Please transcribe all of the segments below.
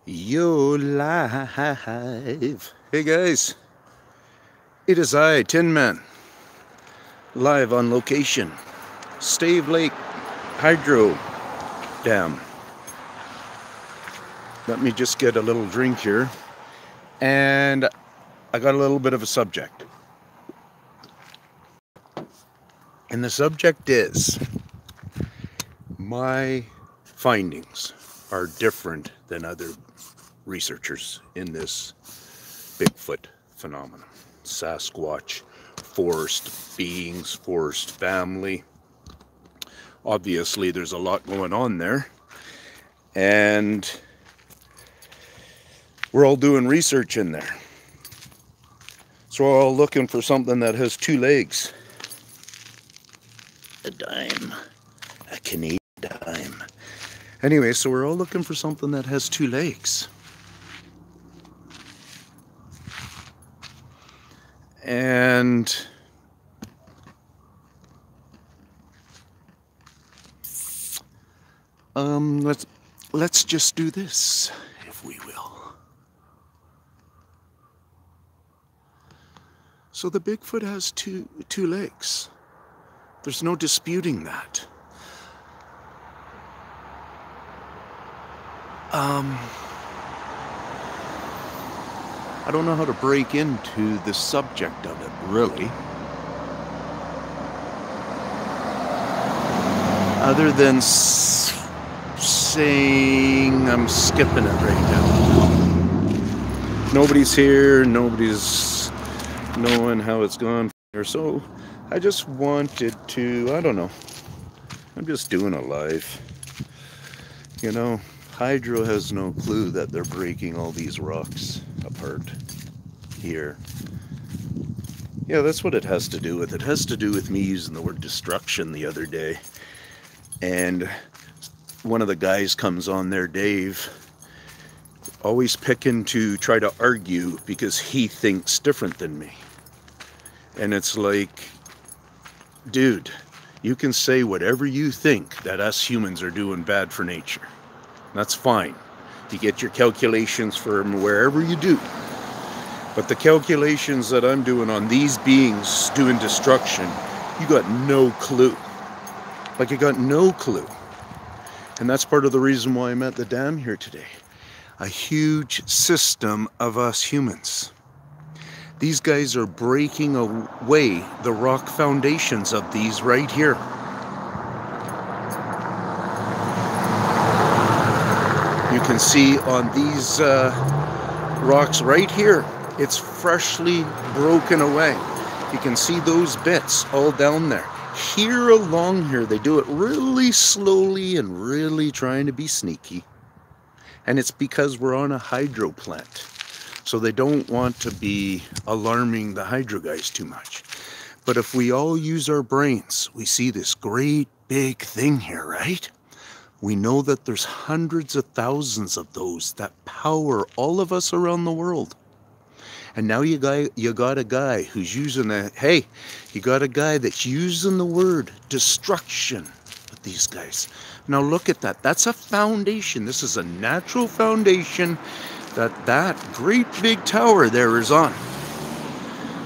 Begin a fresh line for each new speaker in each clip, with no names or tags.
Yo live. Hey guys, it is I, Tin Man, live on location, Stave Lake Hydro Dam. Let me just get a little drink here, and I got a little bit of a subject. And the subject is, my findings are different than other researchers in this Bigfoot phenomenon. Sasquatch, forest beings, forest family. Obviously, there's a lot going on there. And we're all doing research in there. So we're all looking for something that has two legs. A dime. A Canadian dime. Anyway, so we're all looking for something that has two legs. And let's just do this, if we will. So the Bigfoot has two legs. There's no disputing that. I don't know how to break into the subject of it, really. Other than saying I'm skipping it right now. Nobody's here, nobody's knowing how it's gone here, so I just wanted to, I don't know, I'm just doing a live. You know, Hydro has no clue that they're breaking all these rocks apart here. Yeah, that's what it has to do with. It has to do with me using the word destruction the other day. And one of the guys comes on there, Dave, always picking to try to argue because he thinks different than me. And it's like, dude, you can say whatever you think that us humans are doing bad for nature. That's fine. You get your calculations from wherever you do. But the calculations that I'm doing on these beings doing destruction, you got no clue. Like, you got no clue. And that's part of the reason why I'm at the dam here today. A huge system of us humans. These guys are breaking away the rock foundations of these right here. You can see on these rocks right here, it's freshly broken away. You can see those bits all down there. Here along here, they do it really slowly and really trying to be sneaky. And it's because we're on a hydro plant. So they don't want to be alarming the hydro guys too much. But if we all use our brains, we see this great big thing here, right? We know that there's hundreds of thousands of those that power all of us around the world. And now you got a guy who's using you got a guy that's using the word destruction with these guys. Now look at that. That's a foundation. This is a natural foundation that great big tower there is on.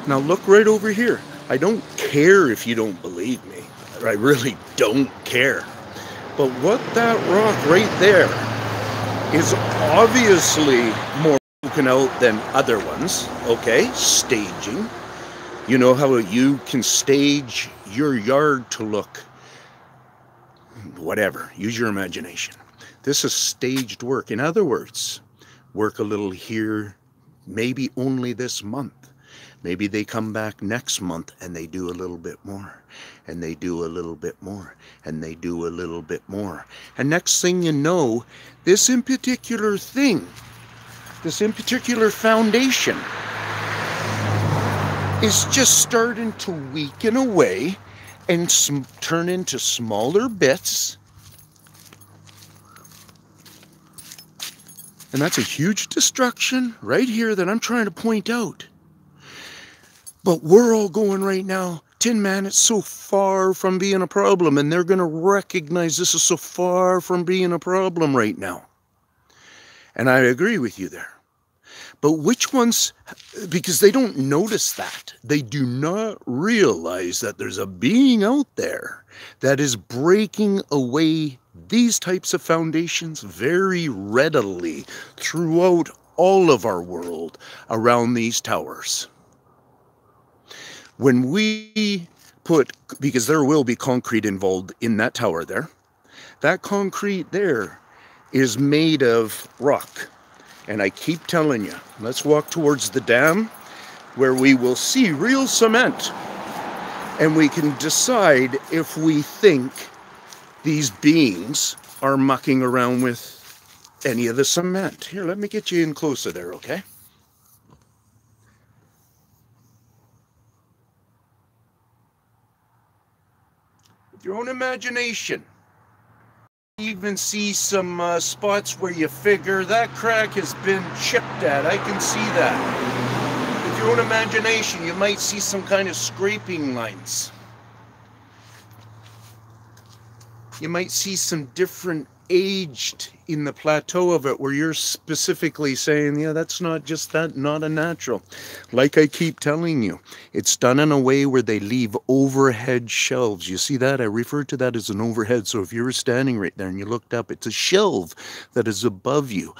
Now look right over here. I don't care if you don't believe me. I really don't care. But what that rock right there is obviously more broken out than other ones, okay? Staging. You know how you can stage your yard to look whatever. Use your imagination. This is staged work. In other words, work a little here, maybe only this month. Maybe they come back next month and they do a little bit more. And they do a little bit more. And they do a little bit more. And next thing you know, this in particular thing, this in particular foundation is just starting to weaken away and turn into smaller bits. And that's a huge destruction right here that I'm trying to point out. But we're all going right now, Tin Man, it's so far from being a problem, and they're going to recognize this is so far from being a problem right now. And I agree with you there. But which ones, because they don't notice that. They do not realize that there's a being out there that is breaking away these types of foundations very readily throughout all of our world around these towers. When we put, because there will be concrete involved in that tower there, that concrete there is made of rock. And I keep telling you, let's walk towards the dam where we will see real cement. And we can decide if we think these beings are mucking around with any of the cement. Here, let me get you in closer there, okay? With your own imagination. Even see some spots where you figure that crack has been chipped at. I can see that. With your own imagination, you might see some kind of scraping lines. You might see some different aged in the plateau of it where you're specifically saying, yeah, that's not just that, not a natural. Like I keep telling you, it's done in a way where they leave overhead shelves. You see that? I refer to that as an overhead. So if you were standing right there and you looked up, it's a shelf that is above you.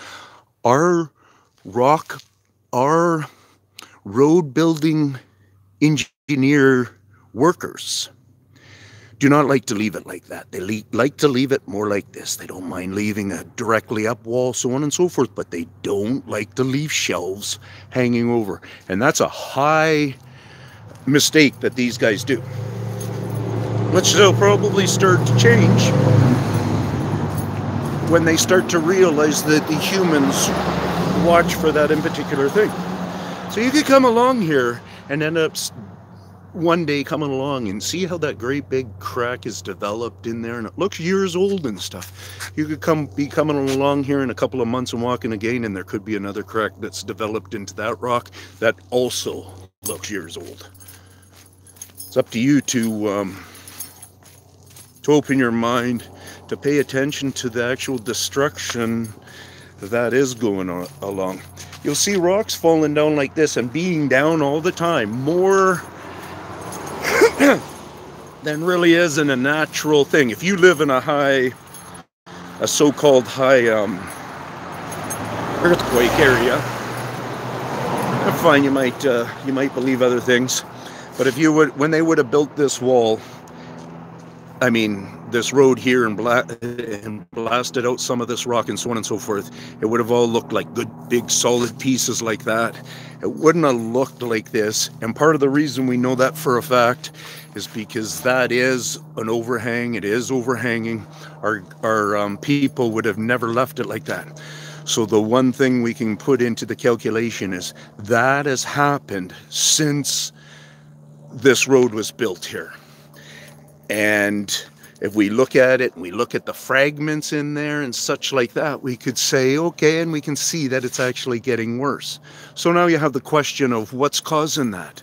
Our road building engineer workers do not like to leave it like that. They like to leave it more like this. They don't mind leaving a directly up wall, so on and so forth, but they don't like to leave shelves hanging over. And that's a high mistake that these guys do, which they'll probably start to change when they start to realize that the humans watch for that in particular thing. So you could come along here and end up one day coming along and see how that great big crack is developed in there, and it looks years old and stuff. You could be coming along here in a couple of months and walking again, and there could be another crack that's developed into that rock that also looks years old. It's up to you to open your mind, to pay attention to the actual destruction that is going along. You'll see rocks falling down like this and being down all the time, more than really is in a natural thing. If you live in a so-called high earthquake area, fine, you might believe other things, but if you would, when they would have built this wall, I mean this road here, and blasted out some of this rock and so on and so forth, it would have all looked like good big solid pieces like that. It wouldn't have looked like this. And part of the reason we know that for a fact is because that is an overhang. It is overhanging. Our people would have never left it like that. So the one thing we can put into the calculation is that has happened since this road was built here. And if we look at it and we look at the fragments in there and such like that, we could say, okay, and we can see that it's actually getting worse. So now you have the question of what's causing that.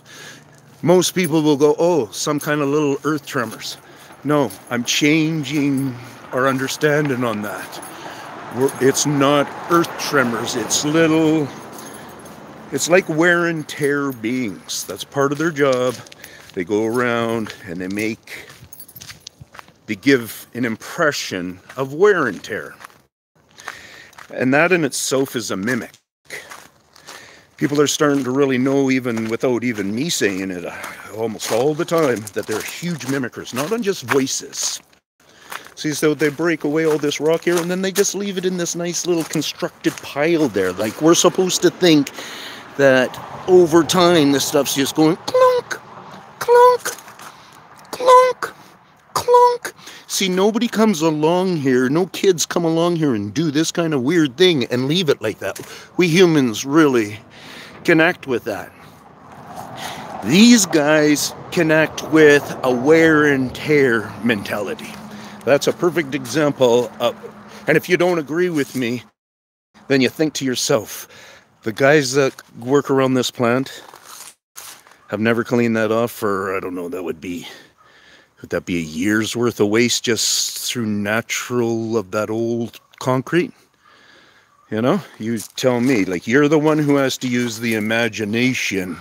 Most people will go, oh, some kind of little earth tremors. No, I'm changing our understanding on that. It's not earth tremors, it's like wear and tear beings. That's part of their job. They go around and they give an impression of wear and tear. And that in itself is a mimic. People are starting to really know, even without even me saying it almost all the time, that they're huge mimickers, not on just voices. See, so they break away all this rock here and then they just leave it in this nice little constructed pile there. Like we're supposed to think that over time this stuff's just going clunk, clunk, clunk, clunk. See, nobody comes along here, no kids come along here and do this kind of weird thing and leave it like that. We humans really connect with that. These guys connect with a wear and tear mentality. That's a perfect example of, and if you don't agree with me, then you think to yourself, the guys that work around this plant have never cleaned that off for, I don't know, would that be a year's worth of waste just through natural of that old concrete? You know, you tell me, like, you're the one who has to use the imagination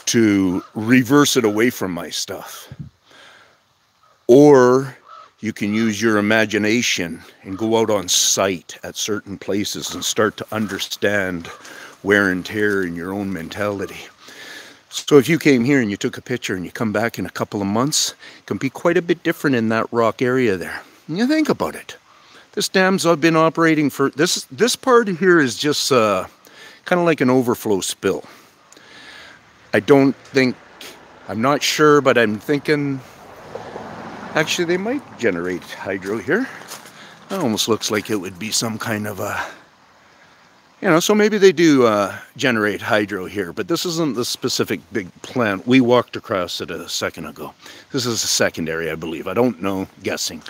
to reverse it away from my stuff. Or you can use your imagination and go out on site at certain places and start to understand wear and tear in your own mentality. So if you came here and you took a picture and you come back in a couple of months, it can be quite a bit different in that rock area there. And you think about it. This dam's been operating for, this part here is just kind of like an overflow spill. I'm not sure, but I'm thinking, actually they might generate hydro here. That almost looks like it would be some kind of a, you know, so maybe they do generate hydro here, but this isn't the specific big plant. We walked across it a second ago. This is a secondary, I believe. I don't know, guessing.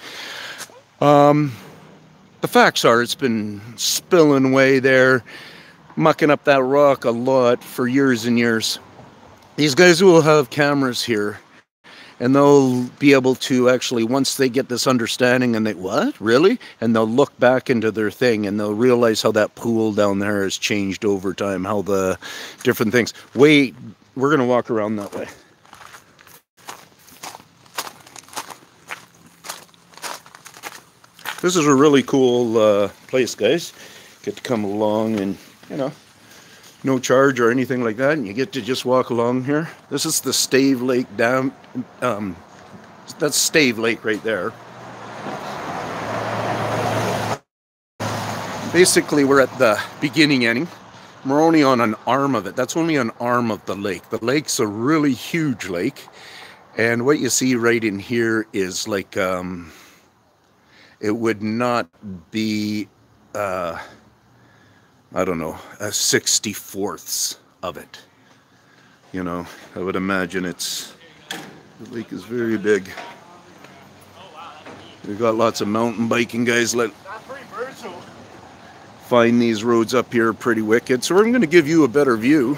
The facts are it's been spilling away there, mucking up that rock a lot for years and years. These guys will have cameras here, and they'll be able to actually, once they get this understanding and they, what, really? And they'll look back into their thing and they'll realize how that pool down there has changed over time, how the different things. Wait, we're going to walk around that way. This is a really cool place, guys. Get to come along and, you know, no charge or anything like that, and you get to just walk along here. This is the Stave Lake Dam. That's Stave Lake right there. Basically, we're at the beginning ending. We're only on an arm of it. That's only an arm of the lake. The lake's a really huge lake, and what you see right in here is like, it would not be, I don't know, a 64ths of it. You know, I would imagine the lake is very big. We've got lots of mountain biking guys that find these roads up here pretty wicked. So I'm going to give you a better view.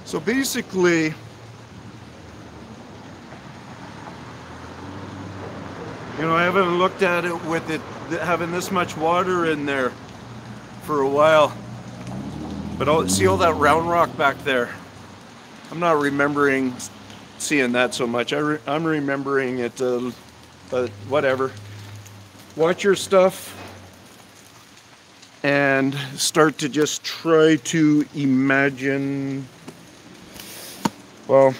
So basically, you know, I haven't looked at it with it having this much water in there for a while. But see all that round rock back there? I'm not remembering seeing that so much. I'm remembering it, but whatever. Watch your stuff and start to just try to imagine. Well,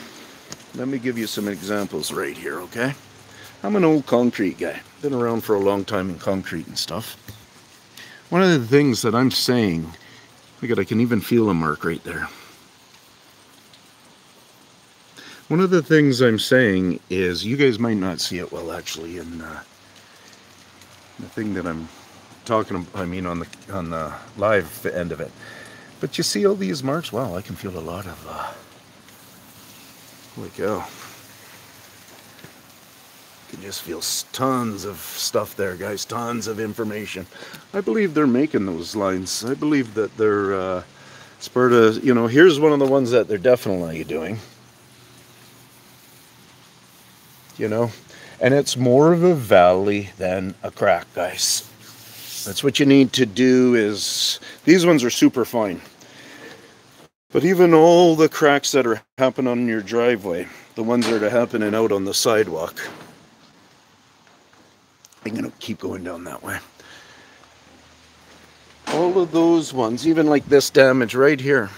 let me give you some examples right here, okay? I'm an old concrete guy. Been around for a long time in concrete and stuff. One of the things that I'm saying, look at, I can even feel a mark right there. One of the things I'm saying is, you guys might not see it well actually in the thing that I'm talking about, I mean on the live end of it. But you see all these marks? Wow, I can feel a lot of, holy cow. You can just feel tons of stuff there, guys, tons of information. I believe they're making those lines. I believe that they're, it's part of, you know, here's one of the ones that they're definitely doing. You know, and it's more of a valley than a crack, guys. That's what you need to do is, these ones are super fine. But even all the cracks that are happening on your driveway, the ones that are happening out on the sidewalk, I'm going to keep going down that way. All of those ones, even like this damage right here,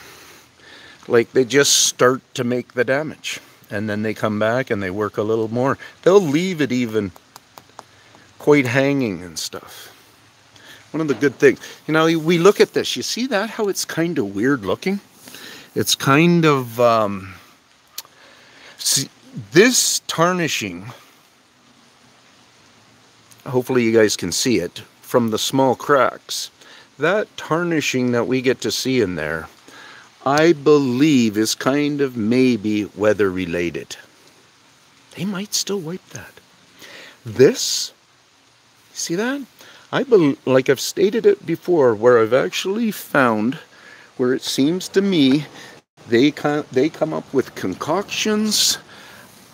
like they just start to make the damage. And then they come back and they work a little more. They'll leave it even quite hanging and stuff. One of the good things, you know, we look at this, you see that, how it's kind of weird looking? It's kind of, see, this tarnishing, hopefully you guys can see it, from the small cracks, that tarnishing that we get to see in there, I believe is kind of maybe weather related. They might still wipe that. This, see that? I believe, like I've stated it before, where I've actually found, where it seems to me, they come up with concoctions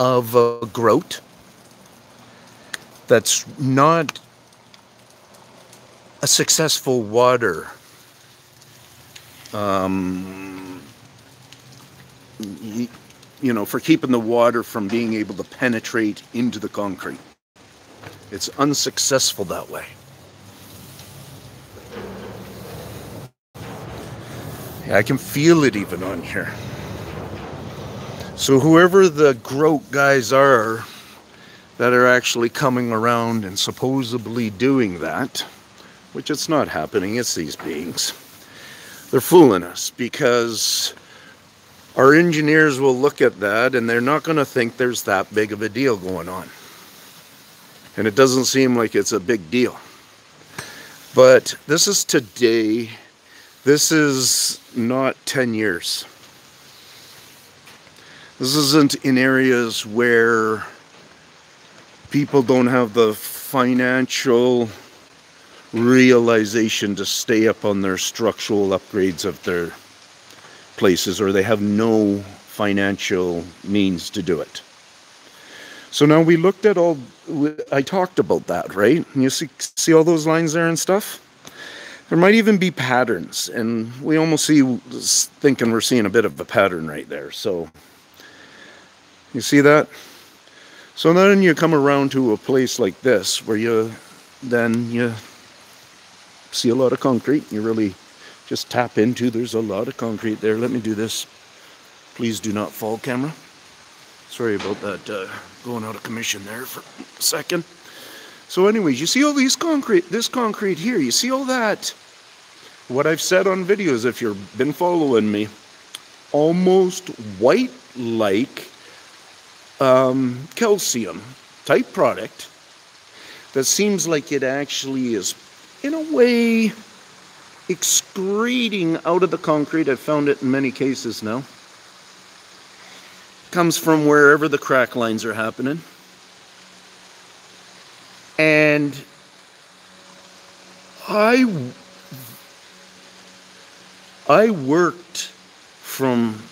of grout that's not a successful water um, you know, for keeping the water from being able to penetrate into the concrete. It's unsuccessful that way. Yeah, I can feel it even on here. So whoever the grout guys are that are actually coming around and supposedly doing that, which it's not happening, it's these beings, they're fooling us, because our engineers will look at that and they're not going to think there's that big of a deal going on. And it doesn't seem like it's a big deal. But this is today. This is not 10 years. This isn't in areas where people don't have the financial realization to stay up on their structural upgrades of their places, or they have no financial means to do it. So now we looked at all, I talked about that, right? And you see all those lines there and stuff? There might even be patterns, and we almost thinking we're seeing a bit of a pattern right there. So you see that? So then you come around to a place like this where you see a lot of concrete. You really just tap into, there's a lot of concrete there. Let me do this. Please do not fall, camera. Sorry about that going out of commission there for a second. So anyways, you see all this concrete here, you see all that. What I've said on videos, if you've been following me, almost white-like calcium type product that seems like it actually is, in a way, excreting out of the concrete. I've found it in many cases now. Comes from wherever the crack lines are happening. And I worked from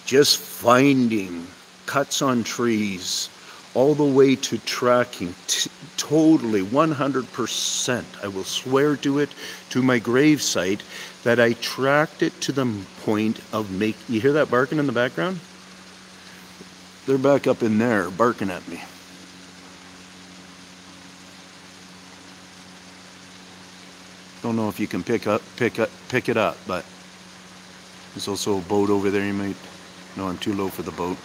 just finding cuts on trees all the way to tracking totally 100%. I will swear to it, to my grave site, that I tracked it to the point of you hear that barking in the background? They're back up in there barking at me. Don't know if you can pick it up, but there's also a boat over there. You might, no, I'm too low for the boat.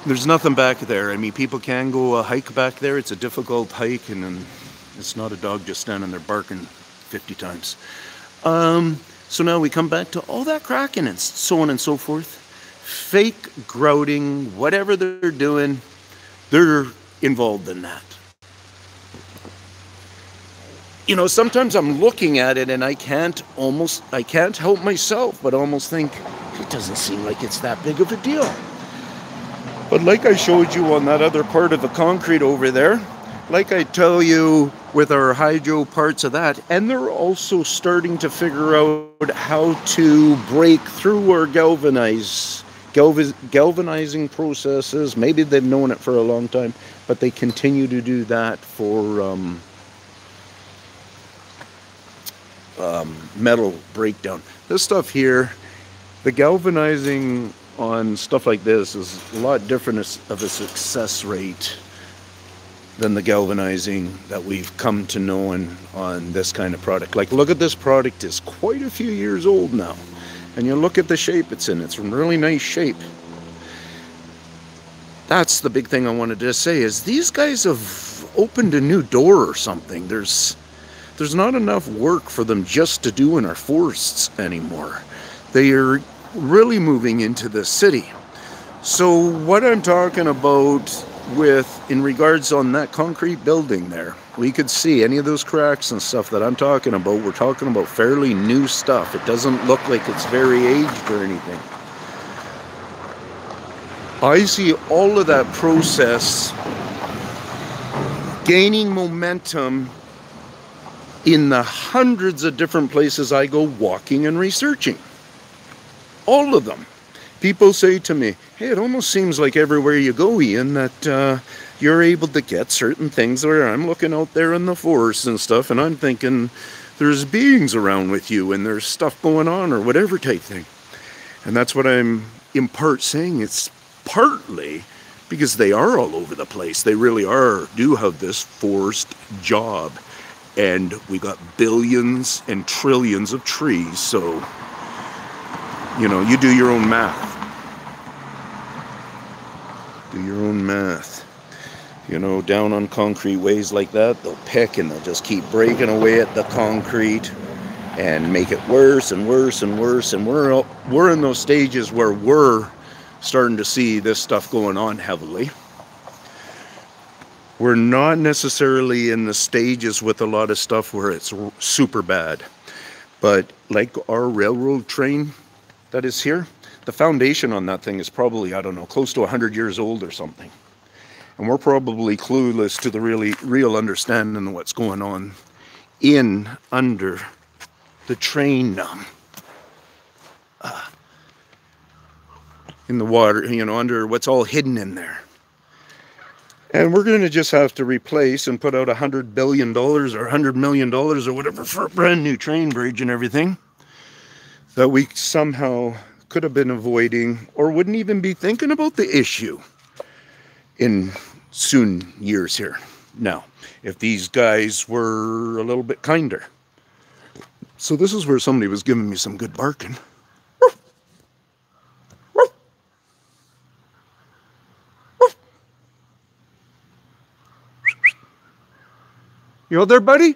There's nothing back there. I mean, people can go a hike back there. It's a difficult hike, and it's not a dog just standing there barking 50 times. So now we come back to all that cracking and so on and so forth. Fake grouting, whatever they're doing, they're involved in that. You know, sometimes I'm looking at it and I can't help myself but almost think, it doesn't seem like it's that big of a deal. But like I showed you on that other part of the concrete over there, like I tell you with our hydro parts of that, and they're also starting to figure out how to break through our galvanizing processes. Maybe they've known it for a long time, but they continue to do that for metal breakdown. This stuff here, the galvanizing on stuff like this is a lot different of a success rate than the galvanizing that we've come to know on this kind of product. Like, look at this product, is quite a few years old now, and you look at the shape it's in. It's in really nice shape. That's the big thing I wanted to say, is these guys have opened a new door or something. There's not enough work for them just to do in our forests anymore. They are really moving into the city. So what I'm talking about in regards on that concrete building there, we could see any of those cracks and stuff that I'm talking about. We're talking about fairly new stuff. It doesn't look like it's very aged or anything. I see all of that process gaining momentum in the hundreds of different places I go walking and researching. All of them. People say to me, hey, it almost seems like everywhere you go, Ian, that you're able to get certain things where I'm looking out there in the forest and stuff, and I'm thinking there's beings around with you and there's stuff going on or whatever type thing. And that's what I'm in part saying. It's partly because they are all over the place. They really do have this forced job. And we got billions and trillions of trees, so, you know, you do your own math. Do your own math. You know, down on concrete ways like that, they'll pick and they'll just keep breaking away at the concrete and make it worse and worse and worse. And we're in those stages where we're starting to see this stuff going on heavily. We're not necessarily in the stages with a lot of stuff where it's super bad. But like our railroad train that is here, the foundation on that thing is probably, I don't know, close to 100 years old or something. And we're probably clueless to the real understanding of what's going on under the train, in the water, you know, under what's all hidden in there. And we're going to just have to replace and put out $100 billion or $100 million or whatever for a brand new train bridge and everything that we somehow could have been avoiding or wouldn't even be thinking about the issue in soon years here. Now, if these guys were a little bit kinder. So this is where somebody was giving me some good barking. You out there, buddy?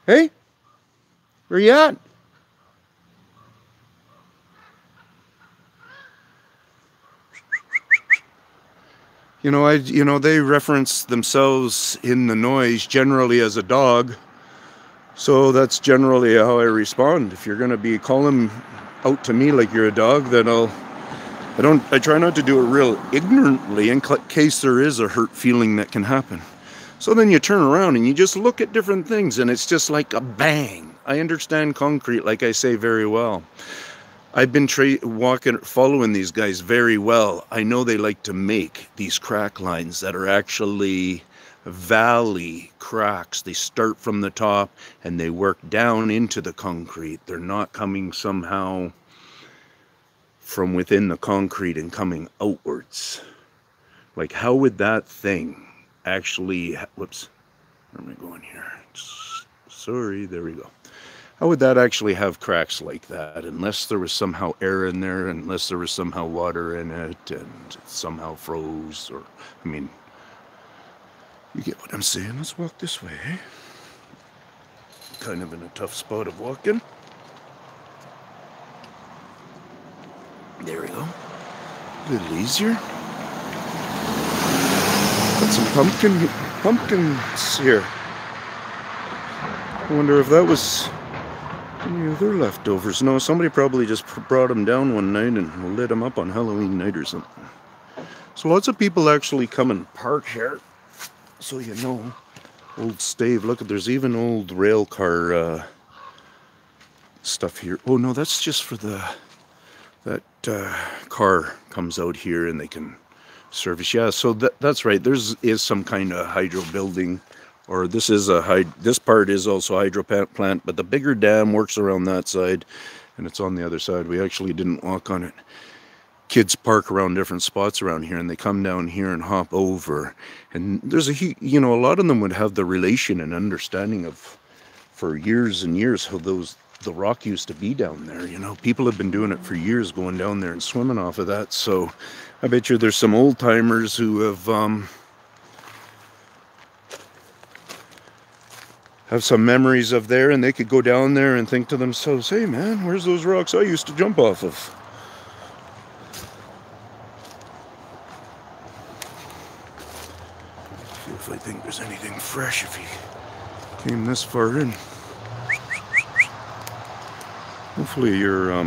Hey? Where you at? You know, they reference themselves in the noise generally as a dog. So that's generally how I respond. If you're going to be calling out to me like you're a dog, then I try not to do it real ignorantly in case there is a hurt feeling that can happen. So then you turn around and you just look at different things and it's just like a bang. I understand concrete, like I say, very well. I've been following these guys very well. I know they like to make these crack lines that are actually valley cracks. They start from the top and they work down into the concrete. They're not coming somehow from within the concrete and coming outwards. Like, how would that thing actually, whoops, where am I going here? Sorry, there we go. How would that actually have cracks like that unless there was somehow air in there, unless there was somehow water in it and it somehow froze? Or, I mean, you get what I'm saying. Let's walk this way, eh? Kind of in a tough spot of walking. There we go. A little easier. Got some pumpkins here. I wonder if that was any other leftovers. No, somebody probably just brought them down one night and lit them up on Halloween night or something. So lots of people actually come and park here. So you know, old stave. Look, there's even old rail car stuff here. Oh no, that's just for that car comes out here and they can service. Yeah, so that's right. Is some kind of hydro building, or this part is also a hydro plant, but the bigger dam works around that side, and it's on the other side. We actually didn't walk on it. Kids park around different spots around here, and they come down here and hop over. And there's a lot of them would have the relation and understanding of, for years and years, how the rock used to be down there. You know, people have been doing it for years, going down there and swimming off of that. So I bet you there's some old timers who have some memories of there, and they could go down there and think to themselves, hey man, where's those rocks I used to jump off of? See if I think there's anything fresh if he came this far in. Hopefully your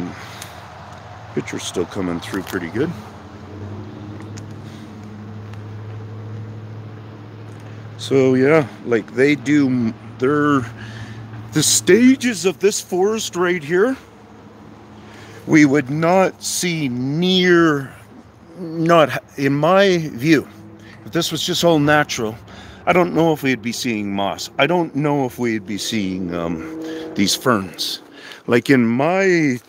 picture's still coming through pretty good. So yeah, like they do, the stages of this forest right here we would not see not in my view, if this was just all natural, I don't know if we'd be seeing moss. I don't know if we'd be seeing these ferns. Like in my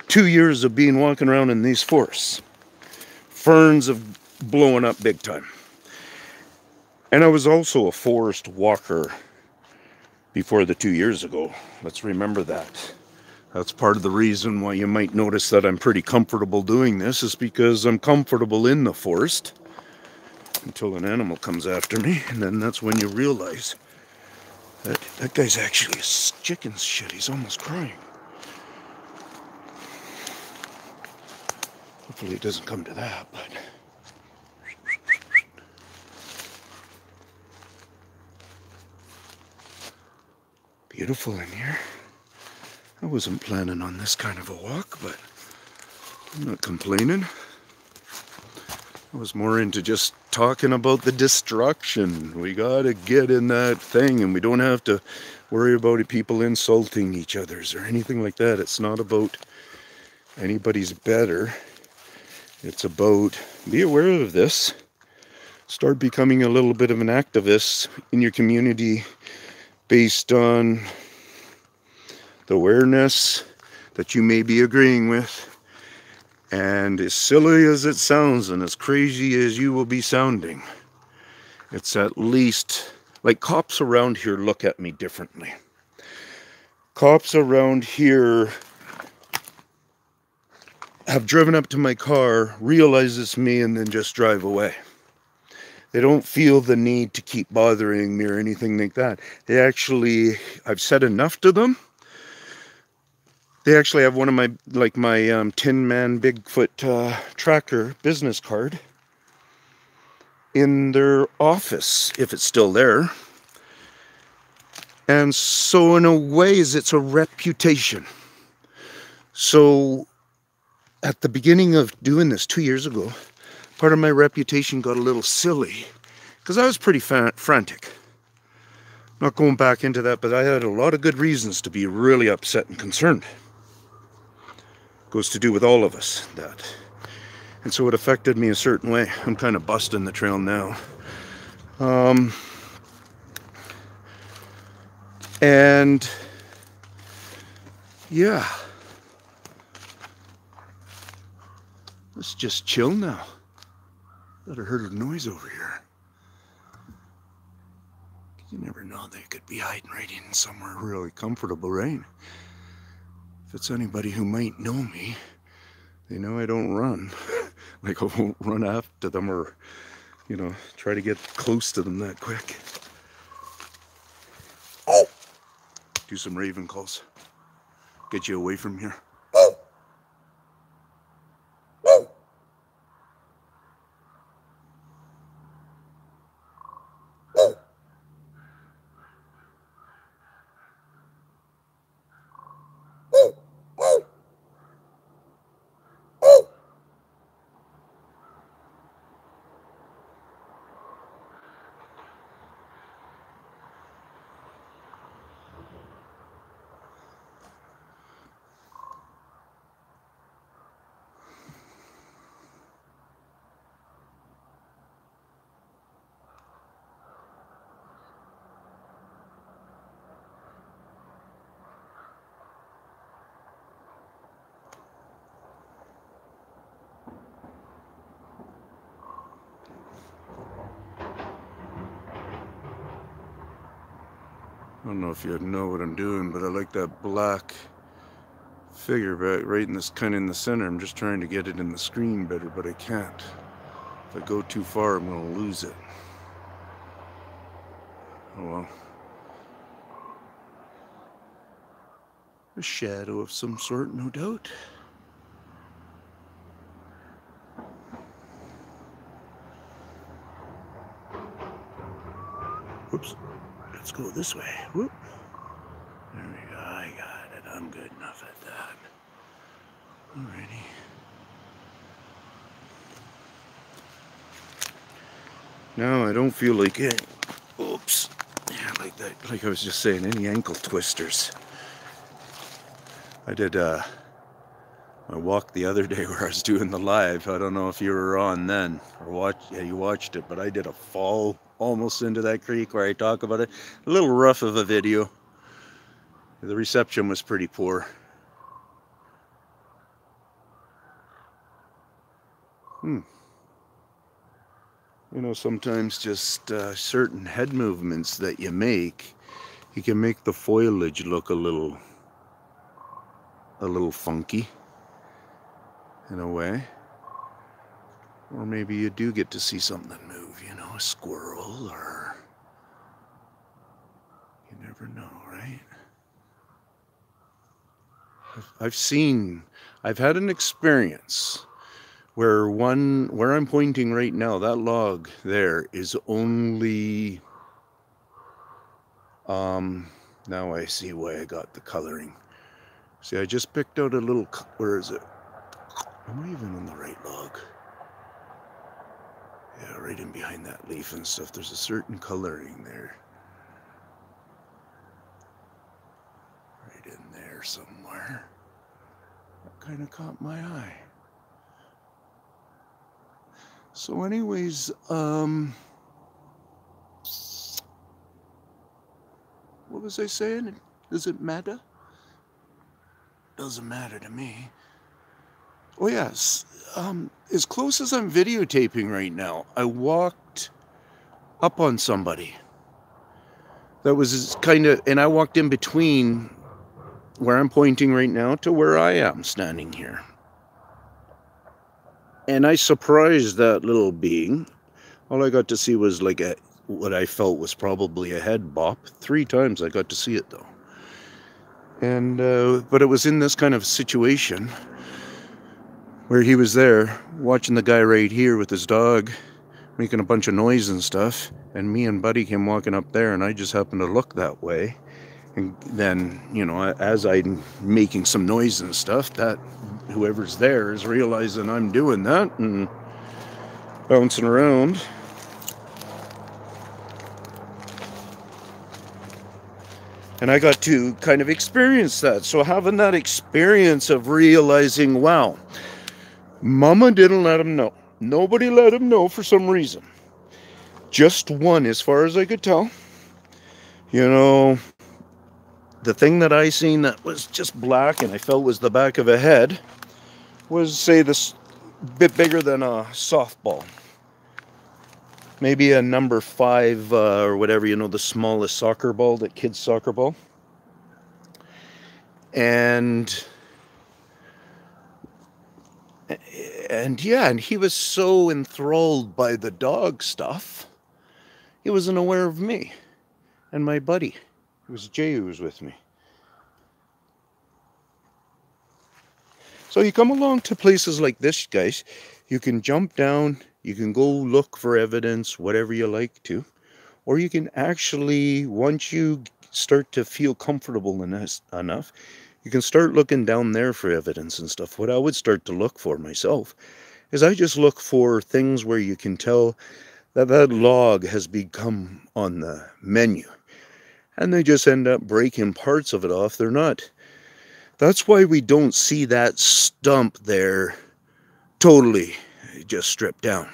2 years of being walking around in these forests, ferns have blown up big time. And I was also a forest walker before the 2 years ago. Let's remember that. That's part of the reason why you might notice that I'm pretty comfortable doing this, is because I'm comfortable in the forest until an animal comes after me, and then that's when you realize that that guy's actually a chicken shit. He's almost crying. Hopefully it doesn't come to that, but... Beautiful in here. I wasn't planning on this kind of a walk, but I'm not complaining. I was more into just talking about the destruction. We gotta get in that thing, and we don't have to worry about people insulting each other's or anything like that. It's not about anybody's better. It's about, be aware of this. Start becoming a little bit of an activist in your community based on the awareness that you may be agreeing with. And as silly as it sounds and as crazy as you will be sounding, it's at least, like, cops around here look at me differently. Cops around here have driven up to my car, realize it's me, and then just drive away. They don't feel the need to keep bothering me or anything like that. They actually, I've said enough to them. They actually have one of my, like my Tin Man Bigfoot tracker business card in their office, if it's still there. And so in a ways, it's a reputation. So at the beginning of doing this 2 years ago, part of my reputation got a little silly because I was pretty frantic. Not going back into that, but I had a lot of good reasons to be really upset and concerned. Goes to do with all of us, that. And so it affected me a certain way. I'm kind of busting the trail now. And yeah, let's just chill now. Thought I heard a noise over here. You never know, they could be hiding right in somewhere really comfortable, right? If it's anybody who might know me, they know I don't run. Like, I won't run after them or, you know, try to get close to them that quick. Oh! Do some raven calls. Get you away from here. I don't know if you know what I'm doing, but I like that black figure right in this, kind of in the center. I'm just trying to get it in the screen better, but I can't. If I go too far, I'm going to lose it. Oh well. A shadow of some sort, no doubt. Whoops. Let's go this way. Whoop. There we go. I got it. I'm good enough at that. Alrighty. Now I don't feel like it. Oops. Yeah, like that. Like I was just saying, any ankle twisters. I did my I walked the other day where I was doing the live. I don't know if you were on then or you watched it, but I did a fall almost into that creek where I talk about it. A little rough of a video. The reception was pretty poor. You know, sometimes just certain head movements that you make, you can make the foliage look a little funky in a way. Or maybe you do get to see something move, you know, a squirrel, or you never know, right? I've had an experience where I'm pointing right now, that log there is only, now I see why I got the coloring. See, I just picked out a little, where is it? Am I even on the right log? Yeah, right in behind that leaf and stuff, there's a certain coloring there. Right in there somewhere. That kind of caught my eye. So anyways, what was I saying? Does it matter? Doesn't matter to me. Oh yes, as close as I'm videotaping right now, I walked up on somebody that was kind of, and I walked in between where I'm pointing right now to where I am standing here. And I surprised that little being. All I got to see was like what I felt was probably a head bop. 3 times I got to see it though. And, but it was in this kind of situation where he was there watching the guy right here with his dog making a bunch of noise and stuff, and me and Buddy came walking up there, and I just happened to look that way, and then, you know, as I'm making some noise and stuff, that whoever's there is realizing I'm doing that and bouncing around. And I got to kind of experience that. So having that experience of realizing, wow, Mama didn't let him know. Nobody let him know for some reason. Just one, as far as I could tell. You know, the thing that I seen that was just black and I felt was the back of a head was, say, this bit bigger than a softball. Maybe a number 5 or whatever, you know, the smallest soccer ball, that kid's soccer ball. And yeah, and he was so enthralled by the dog stuff, he wasn't aware of me and my buddy. It was Jay who was with me. So you come along to places like this, guys, you can jump down, you can go look for evidence, whatever you like to, or you can actually, once you start to feel comfortable enough, you can start looking down there for evidence and stuff. What I would start to look for myself is I just look for things where you can tell that that log has become on the menu. And they just end up breaking parts of it off. They're not. That's why we don't see that stump there totally just stripped down.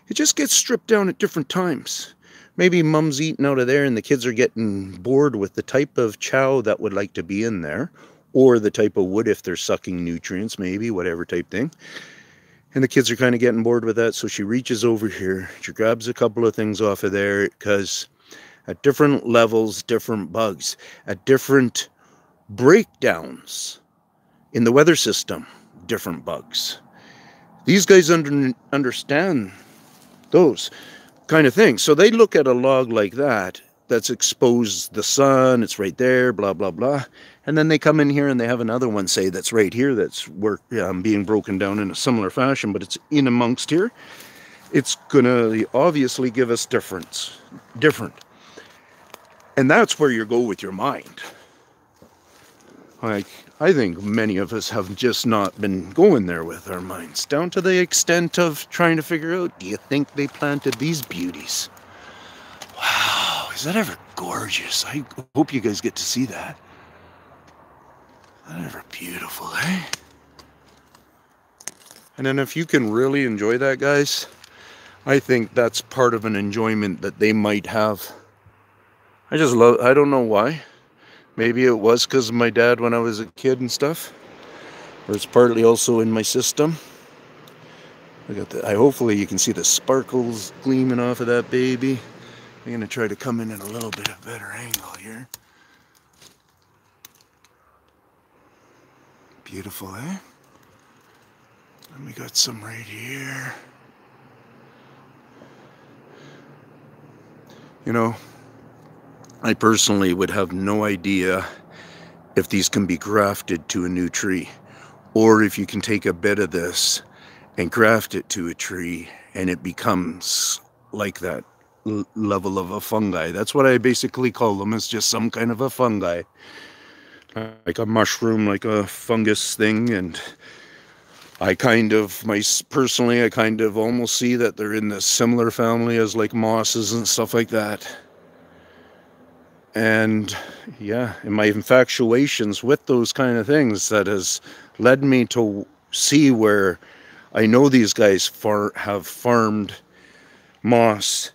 It just gets stripped down at different times. Maybe mom's eating out of there and the kids are getting bored with the type of chow that would like to be in there, or the type of wood if they're sucking nutrients, maybe, whatever type thing. And the kids are kind of getting bored with that, so she reaches over here, she grabs a couple of things off of there, because at different levels, different bugs, at different breakdowns in the weather system, different bugs. These guys understand those kind of things. So they look at a log like that, that's exposed the sun, it's right there, blah, blah, blah. And then they come in here and they have another one, say, that's right here, that's being broken down in a similar fashion, but it's in amongst here. It's going to obviously give us different. And that's where you go with your mind. Like, I think many of us have just not been going there with our minds, down to the extent of trying to figure out, do you think they planted these beauties? Wow, is that ever gorgeous? I hope you guys get to see that. Is that ever beautiful, eh? And then if you can really enjoy that, guys, I think that's part of an enjoyment that they might have. I just love, I don't know why. Maybe it was because of my dad when I was a kid and stuff. Or it's partly also in my system. Look at that. Hopefully you can see the sparkles gleaming off of that baby. I'm going to try to come in at a little bit of a better angle here. Beautiful, eh? And we got some right here. You know, I personally would have no idea if these can be grafted to a new tree, or if you can take a bit of this and graft it to a tree and it becomes like that level of a fungi. That's what I basically call them. It's just some kind of a fungi, like a mushroom, like a fungus thing. And I kind of, personally, I kind of almost see that they're in the similar family as like mosses and stuff like that. And yeah, in my infatuations with those kind of things, that has led me to see where I know these guys have farmed moss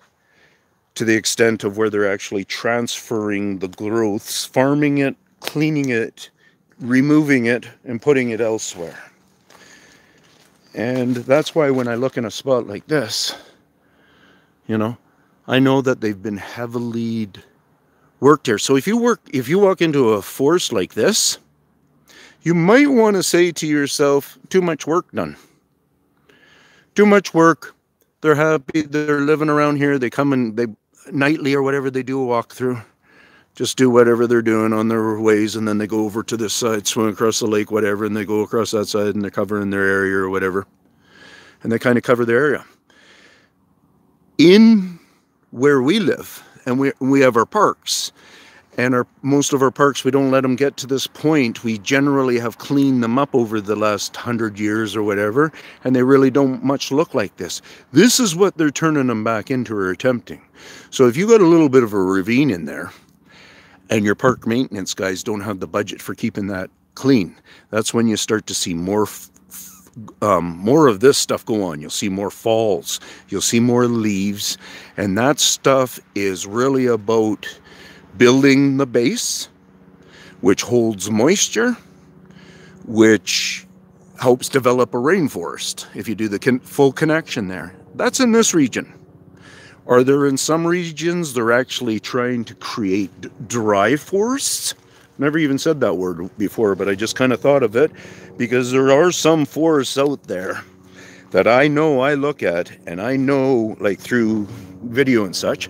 to the extent of where they're actually transferring the growths, farming it, cleaning it, removing it, and putting it elsewhere. And that's why when I look in a spot like this, you know, I know that they've been heavily worked here. So if you walk into a forest like this, you might want to say to yourself, too much work done. Too much work. They're happy. They're living around here. They come and they nightly or whatever they do a walk through. Just do whatever they're doing on their ways, and then they go over to this side, swim across the lake, whatever, and they go across that side and they're covering their area or whatever. And they kind of cover their area. In where we live, and we have our parks, and most of our parks, we don't let them get to this point. We generally have cleaned them up over the last 100 years or whatever, and they really don't much look like this. This is what they're turning them back into or attempting. So if you got a little bit of a ravine in there, and your park maintenance guys don't have the budget for keeping that clean, that's when you start to see more of this stuff go on. You'll see more falls, you'll see more leaves, and that stuff is really about building the base, which holds moisture, which helps develop a rainforest if you do the full connection there. That's in this region. Are there in some regions they're actually trying to create dry forests? Never even said that word before, but I just kind of thought of it, because there are some forests out there that I know I look at, and I know, like through video and such,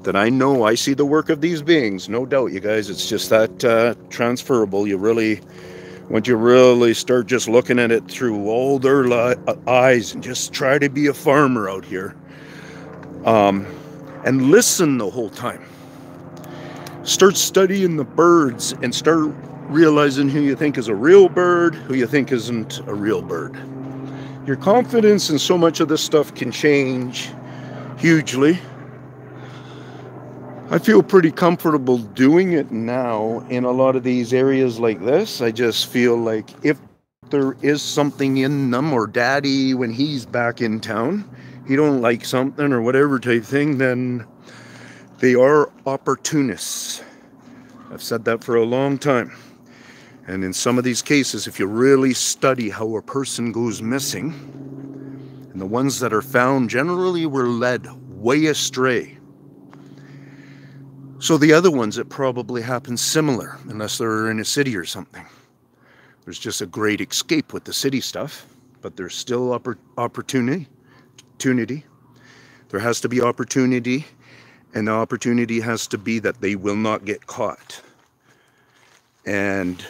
that I know I see the work of these beings. No doubt, you guys, it's just that transferable. You really, once you really start just looking at it through all their eyes and just try to be a farmer out here, and listen the whole time. Start studying the birds and start realizing who you think is a real bird, who you think isn't a real bird. Your confidence in so much of this stuff can change hugely. I feel pretty comfortable doing it now in a lot of these areas like this. I just feel like if there is something in them, or daddy, when he's back in town, he don't like something or whatever type thing, then they are opportunists. I've said that for a long time. And in some of these cases, if you really study how a person goes missing, and the ones that are found generally were led way astray. So the other ones, it probably happens similar, unless they're in a city or something. There's just a great escape with the city stuff, but there's still opportunity. There has to be opportunity, and the opportunity has to be that they will not get caught. And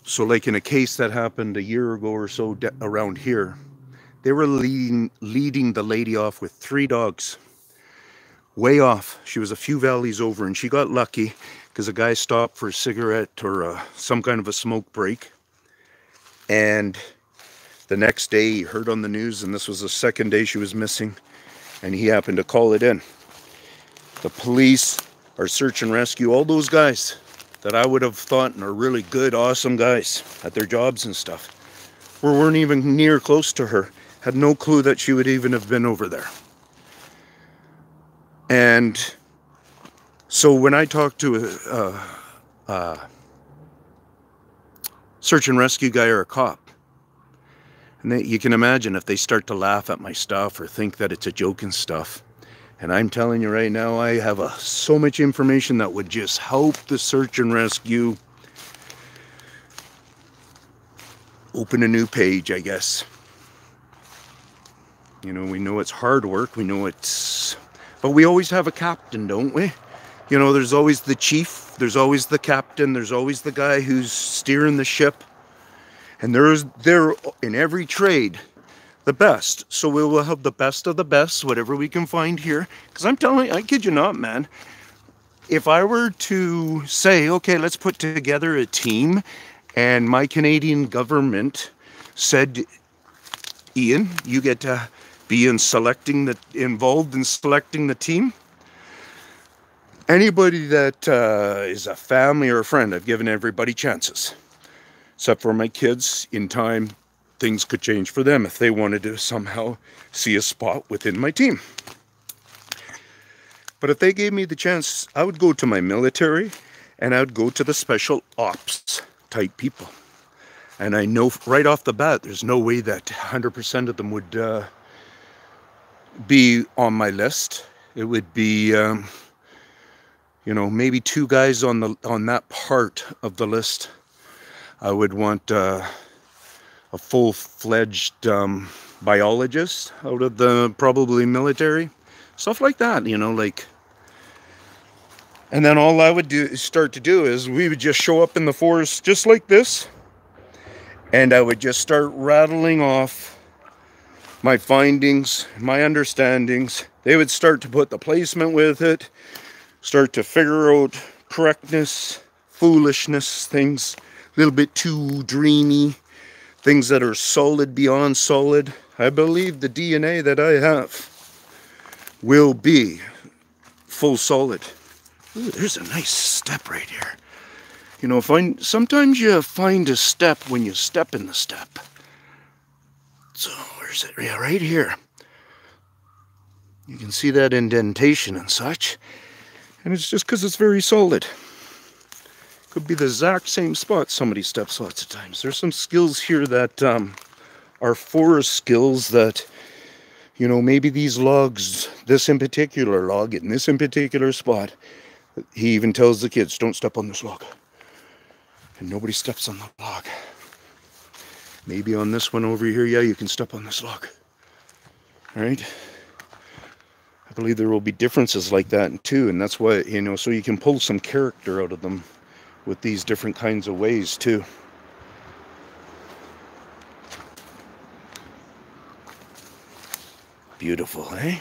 so like in a case that happened a year ago or so around here, they were leading the lady off with 3 dogs. Way off. She was a few valleys over, and she got lucky because a guy stopped for a cigarette or some kind of a smoke break. And the next day he heard on the news, and this was the second day she was missing, and he happened to call it in. The police are search and rescue, all those guys that I would have thought are really good, awesome guys at their jobs and stuff. We weren't even near close to her. Had no clue that she would even have been over there. And so when I talked to a search and rescue guy or a cop, and you can imagine if they start to laugh at my stuff or think that it's a joke and stuff. And I'm telling you right now, I have so much information that would just help the search and rescue open a new page, I guess. You know, we know it's hard work. We know it's... But we always have a captain, don't we? You know, there's always the chief. There's always the captain. There's always the guy who's steering the ship. And they're in every trade the best. So we will have the best of the best, whatever we can find here. Because I'm telling you, I kid you not, man. If I were to say, okay, let's put together a team, and my Canadian government said, Ian, you get to be involved in selecting the team. Anybody that is a family or a friend, I've given everybody chances. Except for my kids. In time, things could change for them if they wanted to somehow see a spot within my team. But if they gave me the chance, I would go to my military and I would go to the special ops type people. And I know right off the bat, there's no way that 100% of them would be on my list. It would be, you know, maybe 2 guys on that part of the list. I would want a full-fledged biologist out of the probably military. Stuff like that, you know, like... And then all I would start to do is we would just show up in the forest just like this. And I would just start rattling off my findings, my understandings. They would start to put the placement with it, start to figure out correctness, foolishness, things a little bit too dreamy, things that are solid beyond solid. I believe the DNA that I have will be full solid. Ooh, there's a nice step right here. You know, sometimes you find a step when you step in the step. So, where's it? Yeah, right here. You can see that indentation and such. And it's just because it's very solid. Could be the exact same spot somebody steps lots of times. There's some skills here that are forest skills that, you know, maybe these logs, this in particular log, in this in particular spot, he even tells the kids, don't step on this log. And nobody steps on the log. Maybe on this one over here, yeah, you can step on this log. All right? I believe there will be differences like that too, and that's why, you know, so you can pull some character out of them with these different kinds of ways too. Beautiful, eh?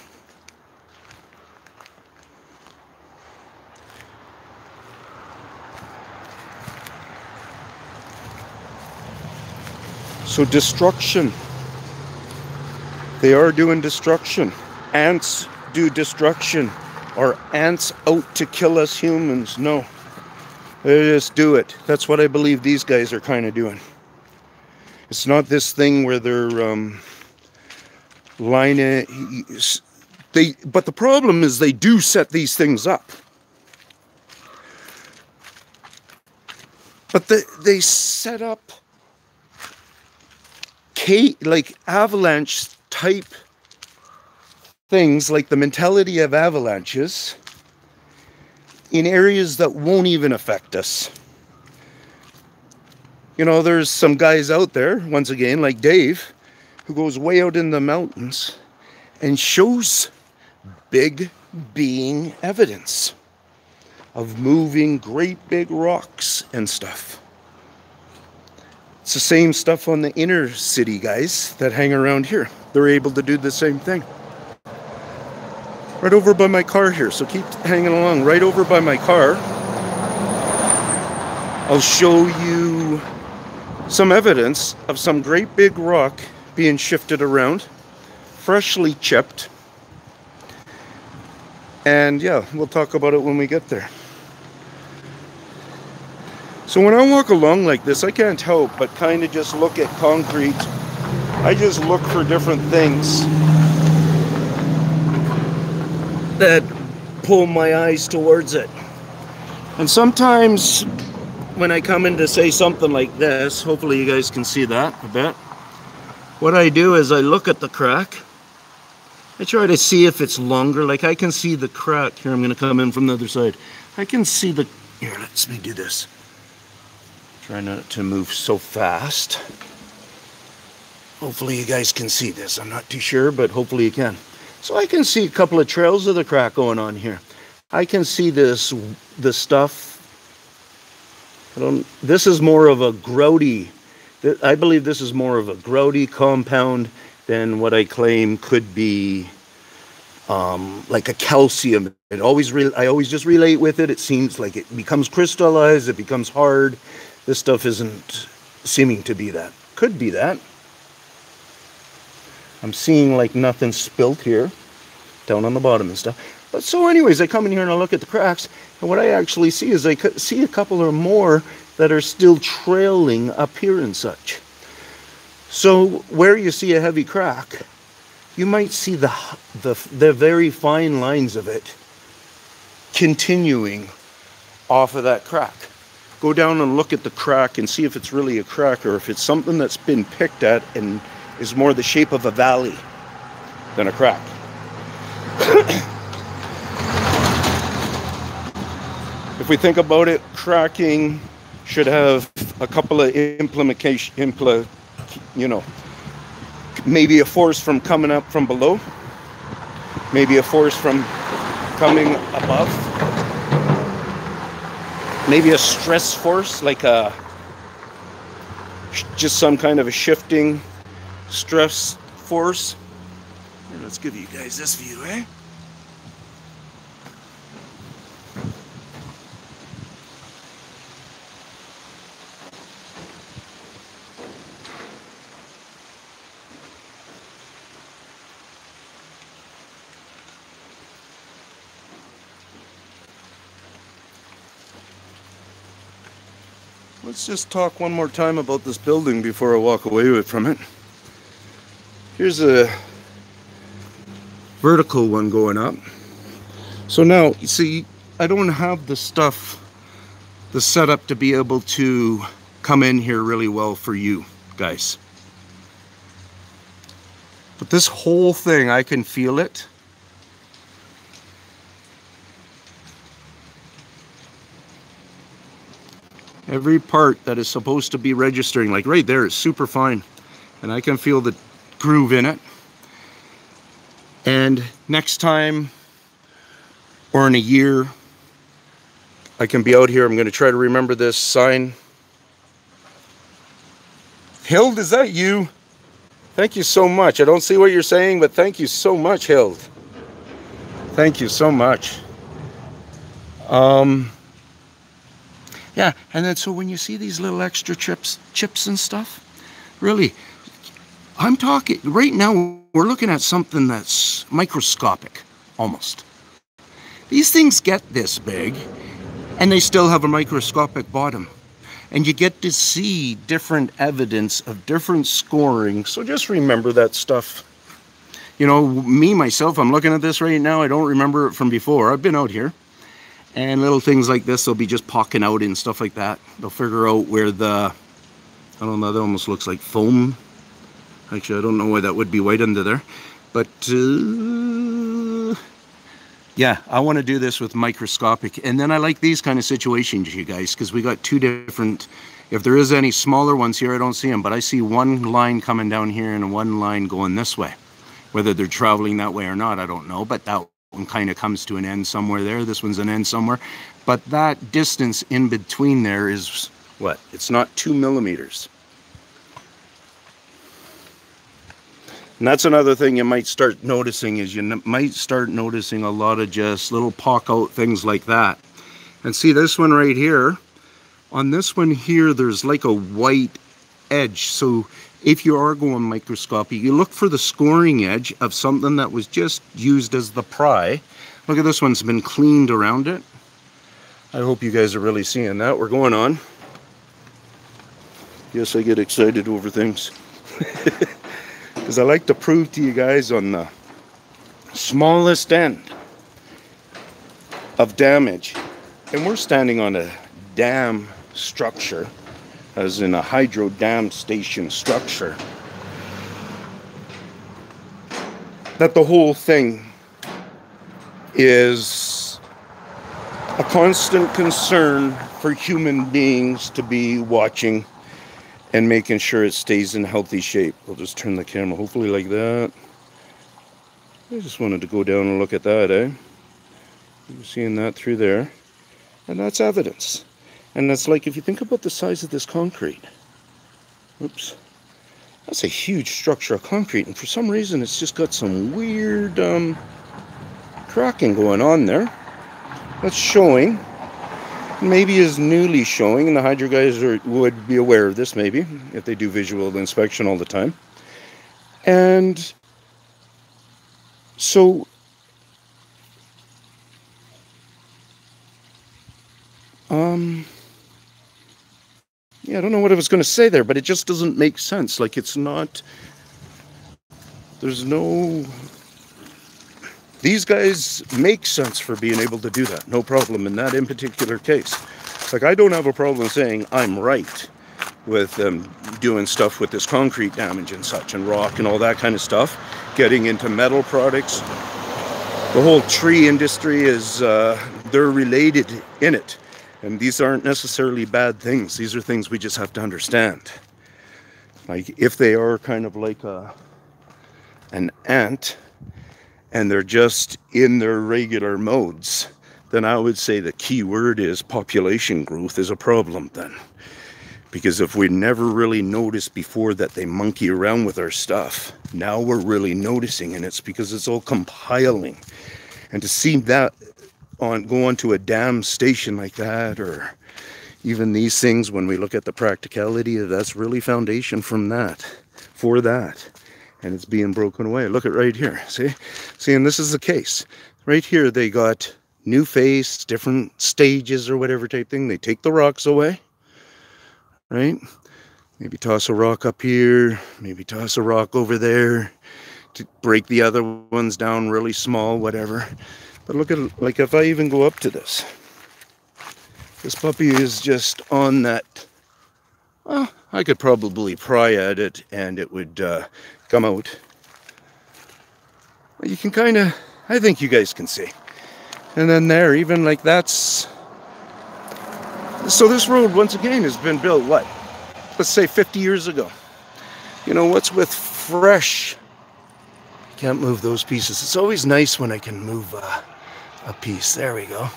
So destruction. They are doing destruction. Ants do destruction. Are ants out to kill us humans? No. They just do it. That's what I believe these guys are kind of doing. It's not this thing where they're lining... But the problem is they do set these things up. But they set up like avalanche type things, like the mentality of avalanches, in areas that won't even affect us. You know, there's some guys out there, once again, like Dave, who goes way out in the mountains and shows big being evidence of moving great big rocks and stuff. It's the same stuff on the inner city guys that hang around here. They're able to do the same thing. Right over by my car here, so keep hanging along. Right over by my car, I'll show you some evidence of some great big rock being shifted around, freshly chipped. And yeah, we'll talk about it when we get there. So when I walk along like this, I can't help but kind of just look at concrete. I just look for different things that pull my eyes towards it. And sometimes when I come in to say something like this, hopefully you guys can see that a bit. What I do is I look at the crack. I try to see if it's longer. Like I can see the crack. Here, I'm going to come in from the other side. I can see the... Here, let me do this. Try not to move so fast. Hopefully you guys can see this. I'm not too sure, but hopefully you can. So I can see a couple of trails of the crack going on here. I can see the stuff. This is more of a grouty. I believe this is more of a grouty compound than what I claim could be like a calcium. I always just relate with it. It seems like it becomes crystallized, it becomes hard. This stuff isn't seeming to be that. Could be that. I'm seeing like nothing spilt here, down on the bottom and stuff. But so anyways, I come in here and I look at the cracks, and what I actually see is I see a couple or more that are still trailing up here and such. So where you see a heavy crack, you might see the very fine lines of it continuing off of that crack. Go down and look at the crack and see if it's really a crack or if it's something that's been picked at and is more the shape of a valley than a crack. If we think about it, cracking should have a couple of maybe a force from coming up from below, maybe a force from coming above, maybe a stress force, like just some kind of a shifting stress force. Here, let's give you guys this view, eh? Let's just talk one more time about this building before I walk away from it. Here's a vertical one going up. So now, you see, I don't have the setup to be able to come in here really well for you guys. But this whole thing, I can feel it. Every part that is supposed to be registering, like right there, is super fine. And I can feel the groove in it. And next time, or in a year, I can be out here. I'm going to try to remember this sign. Hild, is that you? Thank you so much. I don't see what you're saying, but thank you so much, Hild. Thank you so much. Yeah, and then so when you see these little extra chips and stuff, really, I'm talking, right now we're looking at something that's microscopic, almost. These things get this big, and they still have a microscopic bottom. And you get to see different evidence of different scoring, so just remember that stuff. You know, me, myself, I'm looking at this right now, I don't remember it from before. I've been out here. And little things like this, they'll be just poking out and stuff like that. They'll figure out where I don't know, that almost looks like foam. Actually, I don't know why that would be white under there. But, yeah, I want to do this with microscopic. And then I like these kind of situations, you guys, because we got two different... If there is any smaller ones here, I don't see them. But I see one line coming down here and one line going this way. Whether they're traveling that way or not, I don't know. But that one kind of comes to an end somewhere there. This one's an end somewhere. But that distance in between there is what? It's not 2 millimeters. And that's another thing you might start noticing, is you might start noticing a lot of just little pock out things like that. And see this one right here, on this one here, there's like a white edge. So if you are going microscopy, you look for the scoring edge of something that was just used as the pry. Look at this one's been cleaned around it. I hope you guys are really seeing that. We're going on. Yes, I get excited over things. Because I like to prove to you guys on the smallest end of damage. And we're standing on a dam structure, as in a hydro dam station structure, that the whole thing is a constant concern for human beings to be watching and making sure it stays in healthy shape. I'll just turn the camera hopefully like that. I just wanted to go down and look at that, eh? You're seeing that through there. And that's evidence. And that's like, if you think about the size of this concrete, oops, that's a huge structure of concrete, and for some reason it's just got some weird cracking going on there. That's showing, maybe is newly showing, and the hydro guys would be aware of this maybe, if they do visual inspection all the time. And so yeah, I don't know what I was going to say there, but it just doesn't make sense. Like, it's not, there's no, these guys make sense for being able to do that. No problem in that in particular case. Like, I don't have a problem saying I'm right with them doing stuff with this concrete damage and such, and rock and all that kind of stuff, getting into metal products. The whole tree industry is, they're related in it. And these aren't necessarily bad things. These are things we just have to understand. Like, if they are kind of like an ant, and they're just in their regular modes, then I would say the key word is population growth is a problem then. Because if we never really noticed before that they monkey around with our stuff, now we're really noticing, and it's because it's all compiling. And to see that go onto a dam station like that, or even these things, when we look at the practicality, that's really foundation from that, for that. And it's being broken away. Look at right here, see? See, and this is the case. Right here, they got new face, different stages or whatever type thing. They take the rocks away, right? Maybe toss a rock up here, maybe toss a rock over there to break the other ones down really small, whatever. But look at it, like if I even go up to this puppy is just on that, well, I could probably pry at it and it would come out. But you can kind of, I think you guys can see. And then there, even like that's, so this road once again has been built, what? Let's say 50 years ago. You know, what's with fresh, can't move those pieces. It's always nice when I can move a piece. There we go.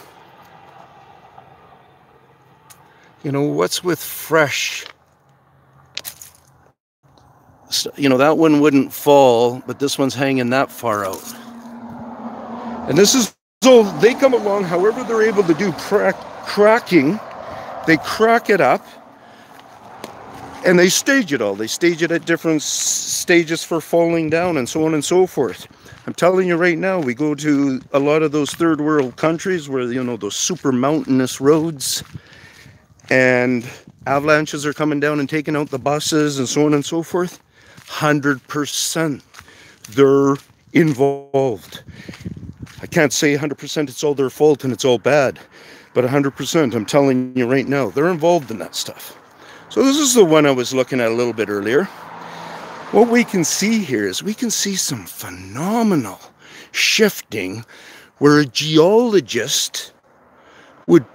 You know, what's with fresh? You know, that one wouldn't fall, but this one's hanging that far out. And this is, so they come along, however they're able to do cracking, they crack it up, and they stage it all. They stage it at different stages for falling down and so on and so forth. I'm telling you right now, we go to a lot of those third world countries where, you know, those super mountainous roads, and avalanches are coming down and taking out the buses and so on and so forth. 100% they're involved. I can't say 100% it's all their fault and it's all bad, but 100% I'm telling you right now, they're involved in that stuff. So this is the one I was looking at a little bit earlier. What we can see here is we can see some phenomenal shifting where a geologist would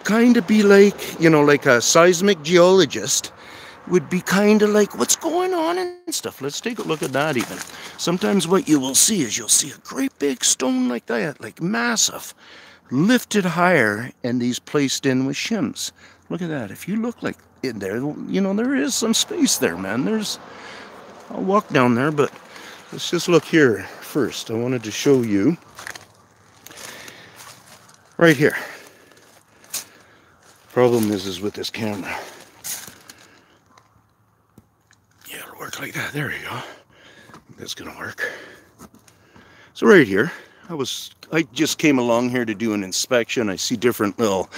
kind of be like, you know, like a seismic geologist would be kind of like, what's going on and stuff. Let's take a look at that even. Sometimes what you will see is you'll see a great big stone like that, like massive, lifted higher, and these placed in with shims. Look at that. If you look like in there, you know, there is some space there, man. I'll walk down there, but let's just look here first. I wanted to show you right here. Problem is with this camera. Yeah, it'll work like that. There you go. That's gonna work. So right here, I just came along here to do an inspection. I see different little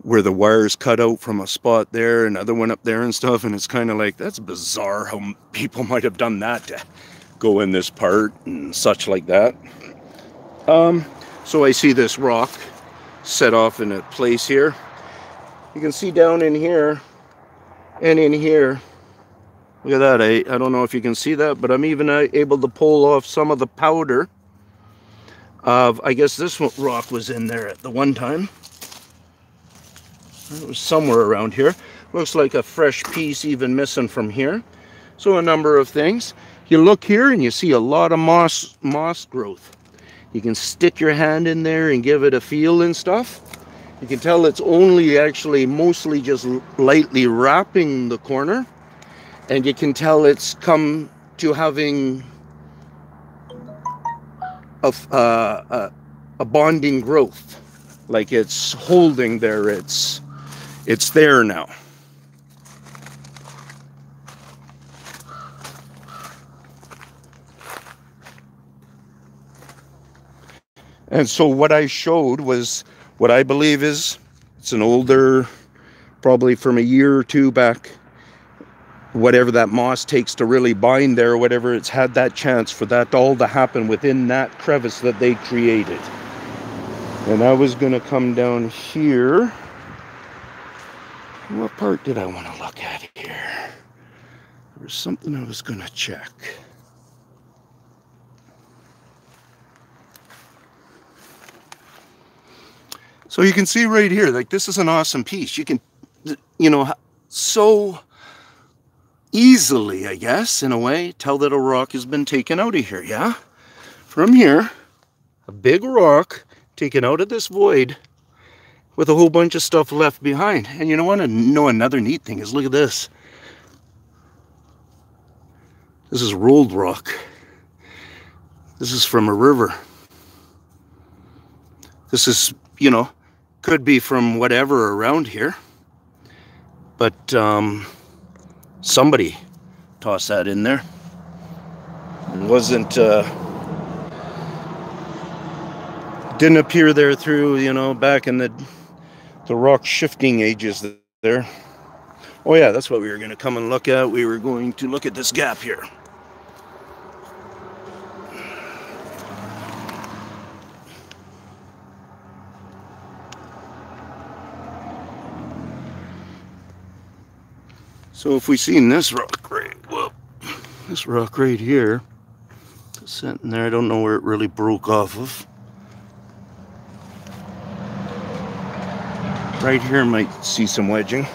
where the wire's cut out from a spot there, another one up there and stuff, and it's kind of like, that's bizarre how people might have done that to go in this part and such like that. So I see this rock set off in a place here. You can see down in here and in here. Look at that. I don't know if you can see that, but I'm even able to pull off some of the powder of, I guess this rock was in there at the one time. It was somewhere around here. Looks like a fresh piece even missing from here. So a number of things. You look here and you see a lot of moss growth. You can stick your hand in there and give it a feel and stuff. You can tell it's only actually mostly just lightly wrapping the corner. And you can tell it's come to having a bonding growth. Like it's holding there, it's there now. And so what I showed was what I believe is, it's an older, probably from a year or two back, whatever that moss takes to really bind there, whatever, it's had that chance for that all to happen within that crevice that they created. And I was going to come down here. What part did I want to look at here? There was something I was going to check. So you can see right here, like this is an awesome piece. You can, you know, so easily, I guess, in a way, tell that a rock has been taken out of here, yeah? From here, a big rock taken out of this void with a whole bunch of stuff left behind. And you want to know another neat thing is, look at this. This is rolled rock. This is from a river. This is, you know, could be from whatever around here. But somebody tossed that in there. It wasn't, didn't appear there through, you know, back in the rock shifting ages there. Oh yeah, that's what we were going to come and look at. We were going to look at this gap here. So if we seen this rock this rock right here, it's sitting there, I don't know where it really broke off of. Right here might see some wedging.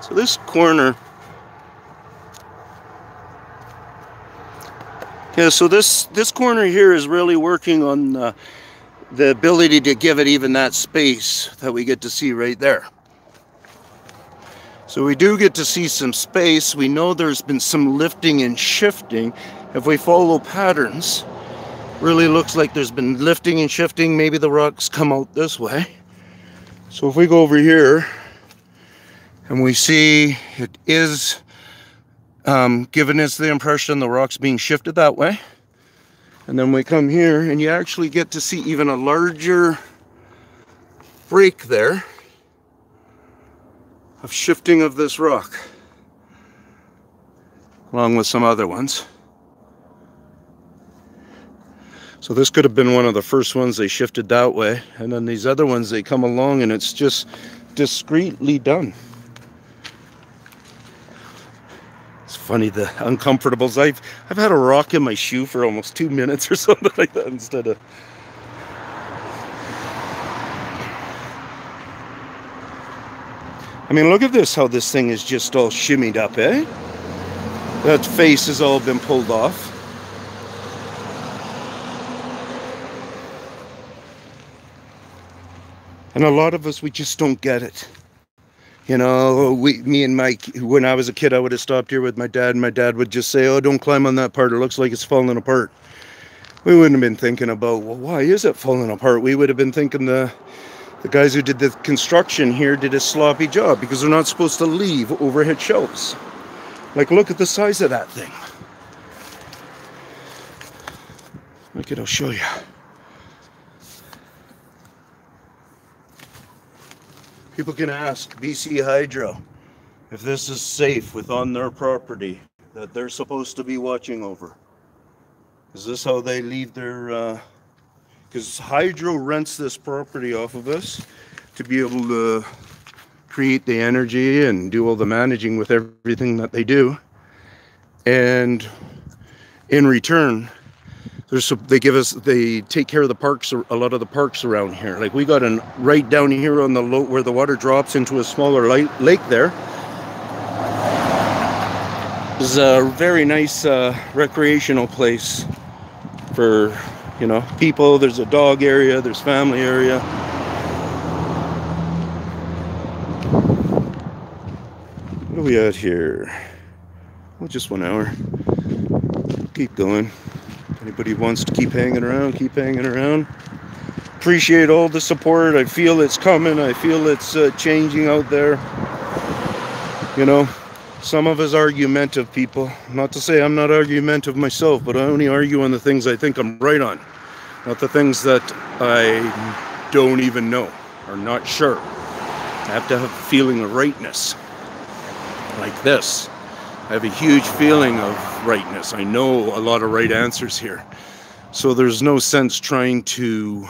So this corner, yeah, so this corner here is really working on the ability to give it even that space that we get to see right there. So we do get to see some space. We know there's been some lifting and shifting. If we follow patterns, really looks like there's been lifting and shifting. Maybe the rocks come out this way. So if we go over here and we see it is giving us the impression the rock's being shifted that way. And then we come here and you actually get to see even a larger break there of shifting of this rock, along with some other ones. So this could have been one of the first ones they shifted that way, and then these other ones, they come along and it's just discreetly done. It's funny, the uncomfortables. I've had a rock in my shoe for almost 2 minutes or something like that instead of. I mean, look at this, how this thing is just all shimmied up, eh? That face has all been pulled off. And a lot of us, we just don't get it. You know, me and Mike, when I was a kid, I would have stopped here with my dad, and my dad would just say, oh, don't climb on that part, it looks like it's falling apart. We wouldn't have been thinking about, well, why is it falling apart? We would have been thinking the guys who did the construction here did a sloppy job, because they're not supposed to leave overhead shelves. Like, look at the size of that thing. Look, I'll show you. People can ask BC Hydro if this is safe within their property that they're supposed to be watching over. Is this how they leave their... Because Hydro rents this property off of us to be able to create the energy and do all the managing with everything that they do. And in return, they take care of the parks, a lot of the parks around here. Like we got right down here on the where the water drops into a smaller lake there. This is a very nice recreational place for, you know, people. There's a dog area, there's family area. What are we at here? Well, just 1 hour. Keep going. Anybody wants to keep hanging around, keep hanging around. Appreciate all the support. I feel it's coming. I feel it's changing out there. You know, some of us argumentative people. Not to say I'm not argumentative myself, but I only argue on the things I think I'm right on. Not the things that I don't even know or not sure. I have to have a feeling of rightness. Like this. I have a huge feeling of rightness. I know a lot of right answers here. So there's no sense trying to,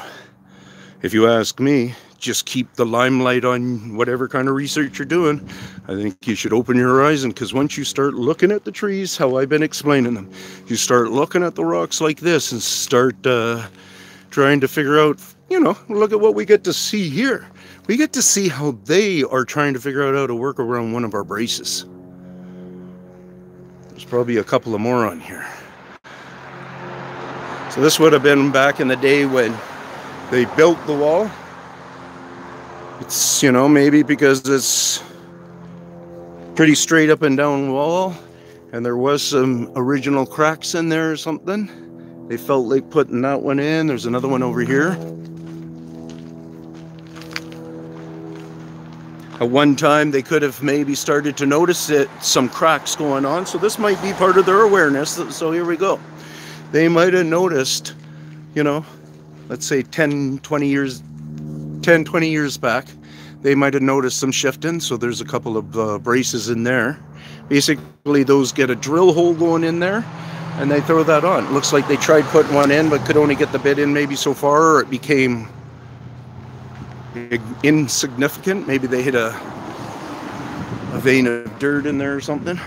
if you ask me, just keep the limelight on whatever kind of research you're doing. I think you should open your horizon, because once you start looking at the trees, how I've been explaining them, you start looking at the rocks like this and start trying to figure out, you know, look at what we get to see here. We get to see how they are trying to figure out how to work around one of our braces. There's probably a couple of more on here. So this would have been back in the day when they built the wall. It's, you know, maybe because it's pretty straight up and down wall and there was some original cracks in there or something. They felt like putting that one in. There's another one over here. At one time, they could have maybe started to notice some cracks going on. So this might be part of their awareness. So here we go. They might have noticed, you know, let's say 10, 20 years back, they might have noticed some shifting. So there's a couple of braces in there. Basically, those get a drill hole going in there, and they throw that on. It looks like they tried putting one in, but could only get the bit in maybe so far, or it became insignificant. Maybe they hit a vein of dirt in there or something.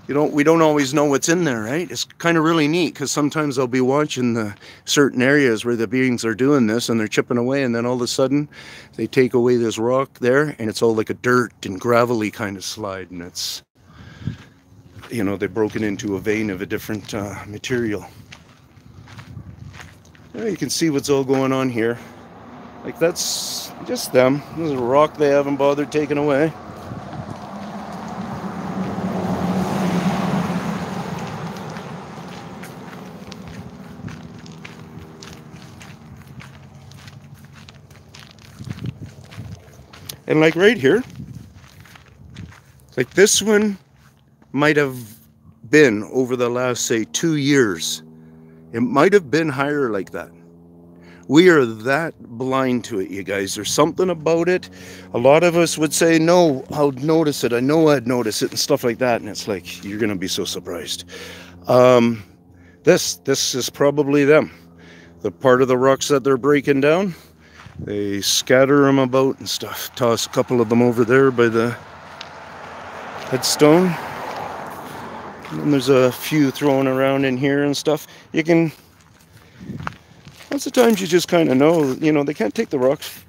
We don't always know what's in there, right? It's kind of really neat, because sometimes I'll be watching the certain areas where the beings are doing this and they're chipping away, and then all of a sudden they take away this rock there and it's all like a dirt and gravelly kind of slide, and it's, you know, they've broken into a vein of a different material. Yeah, you can see what's all going on here. Like, that's just them. This is a rock they haven't bothered taking away. And like right here, like this one might have been over the last, say, 2 years. It might have been higher like that. We are that blind to it, you guys. There's something about it. A lot of us would say, no, I'll notice it. I know I'd notice it and stuff like that. And it's like, you're going to be so surprised. This is probably them. The part of the rocks that they're breaking down, they scatter them about and stuff. Toss a couple of them over there by the headstone. And there's a few thrown around in here and stuff. You can... Lots of times you just kind of know, you know, they can't take the rocks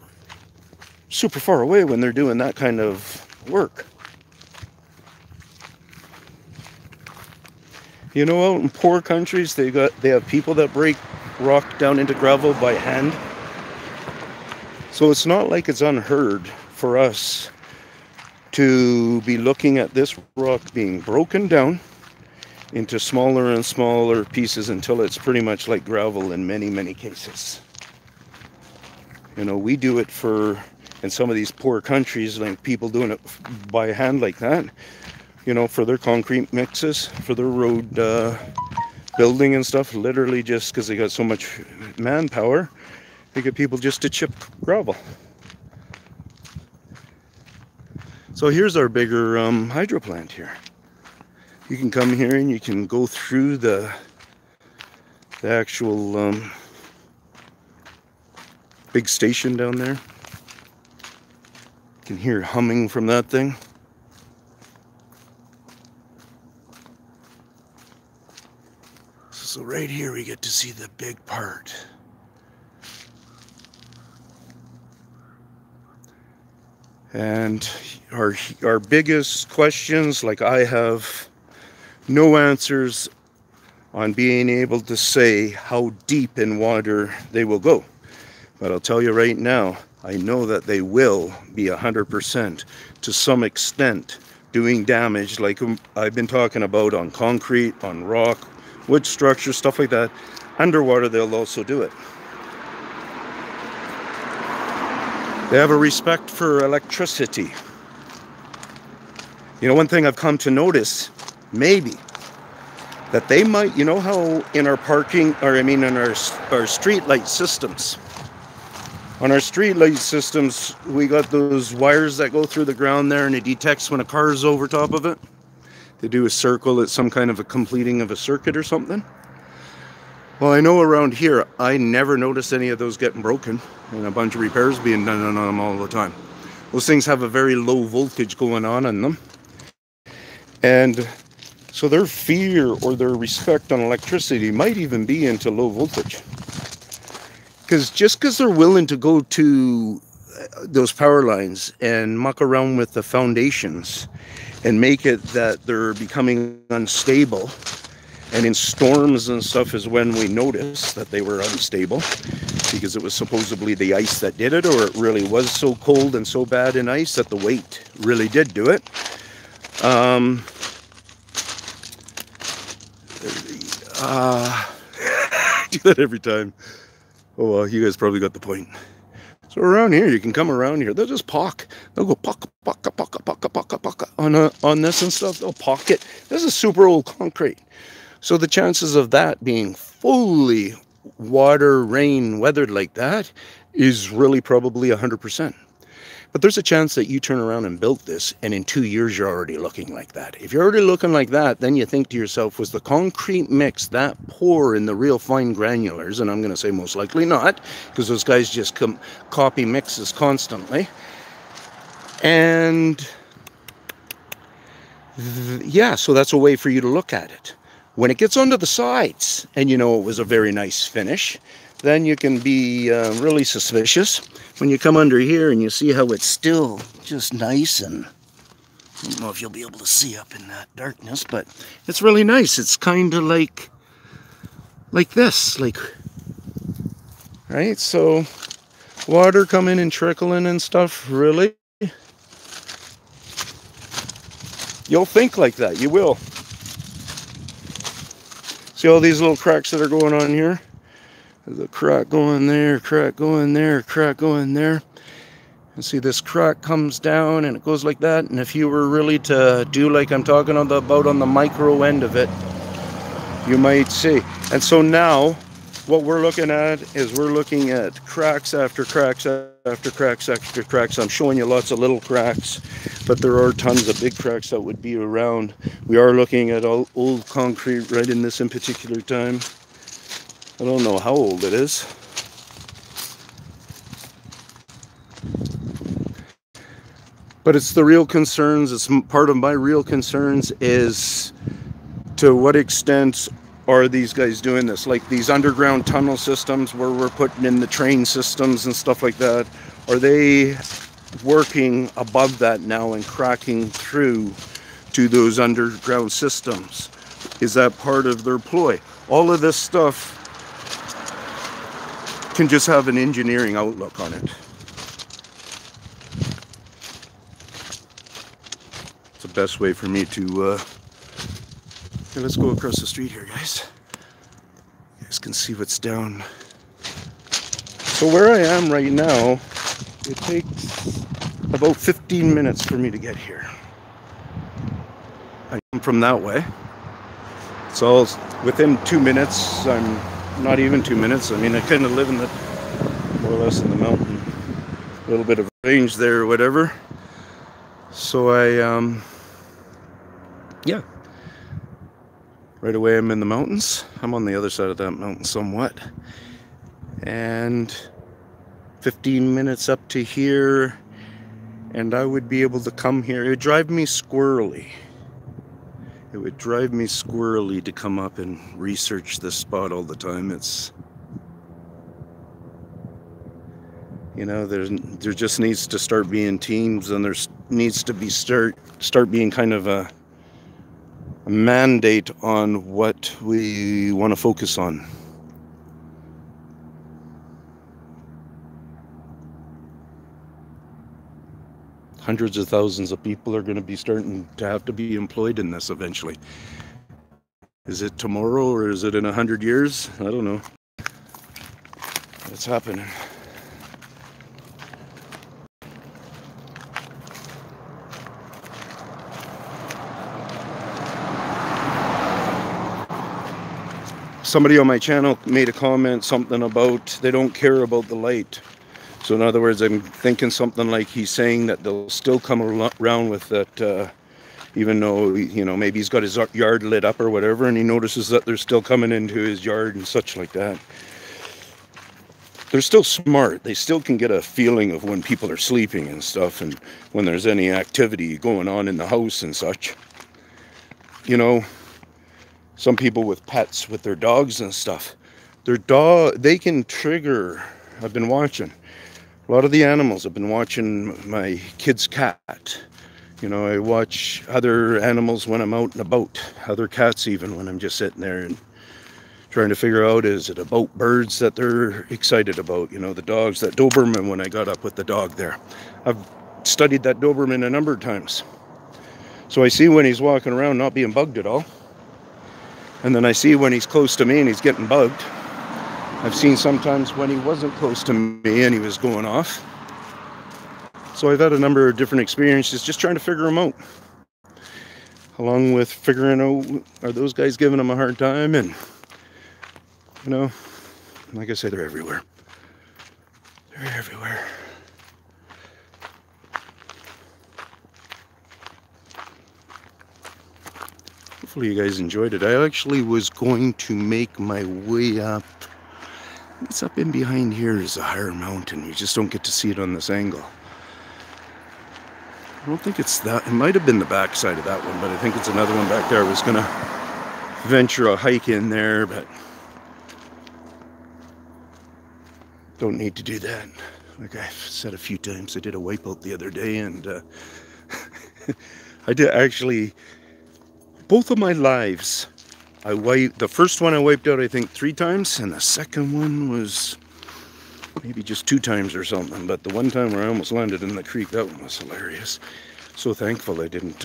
super far away when they're doing that kind of work. You know, out in poor countries, they have people that break rock down into gravel by hand. So it's not like it's unheard for us to be looking at this rock being broken down into smaller and smaller pieces until it's pretty much like gravel in many, many cases. You know, we do it in some of these poor countries, like people doing it by hand like that, you know, for their concrete mixes, for their road building and stuff, literally just because they got so much manpower, they get people just to chip gravel. So here's our bigger hydro plant here. You can come here and you can go through the actual big station down there. You can hear humming from that thing. So right here we get to see the big part. And our biggest questions, like I have no answers on being able to say how deep in water they will go. But I'll tell you right now, I know that they will be 100% to some extent doing damage like I've been talking about on concrete, on rock, wood structure, stuff like that. Underwater, they'll also do it. They have a respect for electricity. You know, one thing I've come to notice, maybe, that they might, you know how in our parking, or I mean in our street light systems, on our street light systems, we got those wires that go through the ground there and it detects when a car is over top of it. They do a circle, it's some kind of a completing of a circuit or something. Well, I know around here, I never noticed any of those getting broken and a bunch of repairs being done on them all the time. Those things have a very low voltage going on in them. And so their fear or their respect on electricity might even be into low voltage. Because just because they're willing to go to those power lines and muck around with the foundations and make it that they're becoming unstable, and in storms and stuff is when we noticed that they were unstable, because it was supposedly the ice that did it, or it really was so cold and so bad in ice that the weight really did do it. Do that every time. Oh well, you guys probably got the point. So around here, you can come around here. They'll just pock. They'll go pock, pock, pock, pock, pock, pock, pock on this and stuff. They'll pock it. This is super old concrete. So the chances of that being fully water, rain, weathered like that is really probably 100%. But there's a chance that you turn around and built this, and in 2 years you're already looking like that. If you're already looking like that, then you think to yourself, was the concrete mix that poor in the real fine granulars? And I'm going to say most likely not, because those guys just copy mixes constantly. And yeah, so that's a way for you to look at it. When it gets onto the sides, and you know it was a very nice finish, then you can be really suspicious. When you come under here and you see how it's still just nice, and I don't know if you'll be able to see up in that darkness, but it's really nice. It's kind of like this, right? So water coming and trickling and stuff, really? You'll think like that, you will. See all these little cracks that are going on here? There's a crack going there, crack going there, crack going there. And see this crack comes down and it goes like that. And if you were really to do like I'm talking about on the micro end of it, you might see. And so now what we're looking at is we're looking at cracks after cracks after cracks after cracks. I'm showing you lots of little cracks, but there are tons of big cracks that would be around. We are looking at old concrete right in this in particular time. I don't know how old it is. But it's the real concerns. It's part of my real concerns is to what extent are these guys doing this? Like these underground tunnel systems where we're putting in the train systems and stuff like that. Are they working above that now and cracking through to those underground systems? Is that part of their ploy? All of this stuff can just have an engineering outlook on it. It's the best way for me to okay, let's go across the street here, guys. You guys can see what's down. So where I am right now, it takes about 15 minutes for me to get here. I come from that way. So within 2 minutes, I'm not even 2 minutes. I mean, I kind of live in the, more or less in the mountain. A little bit of range there or whatever. So yeah, right away I'm in the mountains. I'm on the other side of that mountain somewhat. And 15 minutes up to here, and I would be able to come here. It would drive me squirrely. It would drive me squirrely to come up and research this spot all the time. It's, you know, there just needs to start being teams, and there needs to be start being kind of a mandate on what we want to focus on. Hundreds of thousands of people are going to be starting to have to be employed in this eventually. Is it tomorrow or is it in 100 years? I don't know. It's happening. Somebody on my channel made a comment, something about they don't care about the light. So in other words, I'm thinking something like he's saying that they'll still come around with that, even though, you know, maybe he's got his yard lit up or whatever, and he notices that they're still coming into his yard and such like that. They're still smart. They still can get a feeling of when people are sleeping and stuff, and when there's any activity going on in the house and such. You know, some people with pets, with their dogs and stuff, they can trigger. I've been watching a lot of the animals. I've been watching my kid's cat. You know, I watch other animals when I'm out and about, other cats even, when I'm just sitting there and trying to figure out, is it about birds that they're excited about? You know, the dogs, that Doberman, when I got up with the dog there. I've studied that Doberman a number of times. So I see when he's walking around not being bugged at all. And then I see when he's close to me and he's getting bugged. I've seen sometimes when he wasn't close to me and he was going off. So I've had a number of different experiences just trying to figure him out. Along with figuring out, are those guys giving him a hard time? And, you know, like I say, they're everywhere. They're everywhere. Hopefully you guys enjoyed it. I actually was going to make my way up. What's up in behind here is a higher mountain. You just don't get to see it on this angle. I don't think it's that. It might have been the back side of that one, but I think it's another one back there. I was going to venture a hike in there, but don't need to do that. Like I've said a few times, I did a wipeout the other day, and I did actually, both of my lives, the first one I wiped out I think 3 times, and the second one was maybe just 2 times or something. But the one time where I almost landed in the creek, that one was hilarious. So thankful I didn't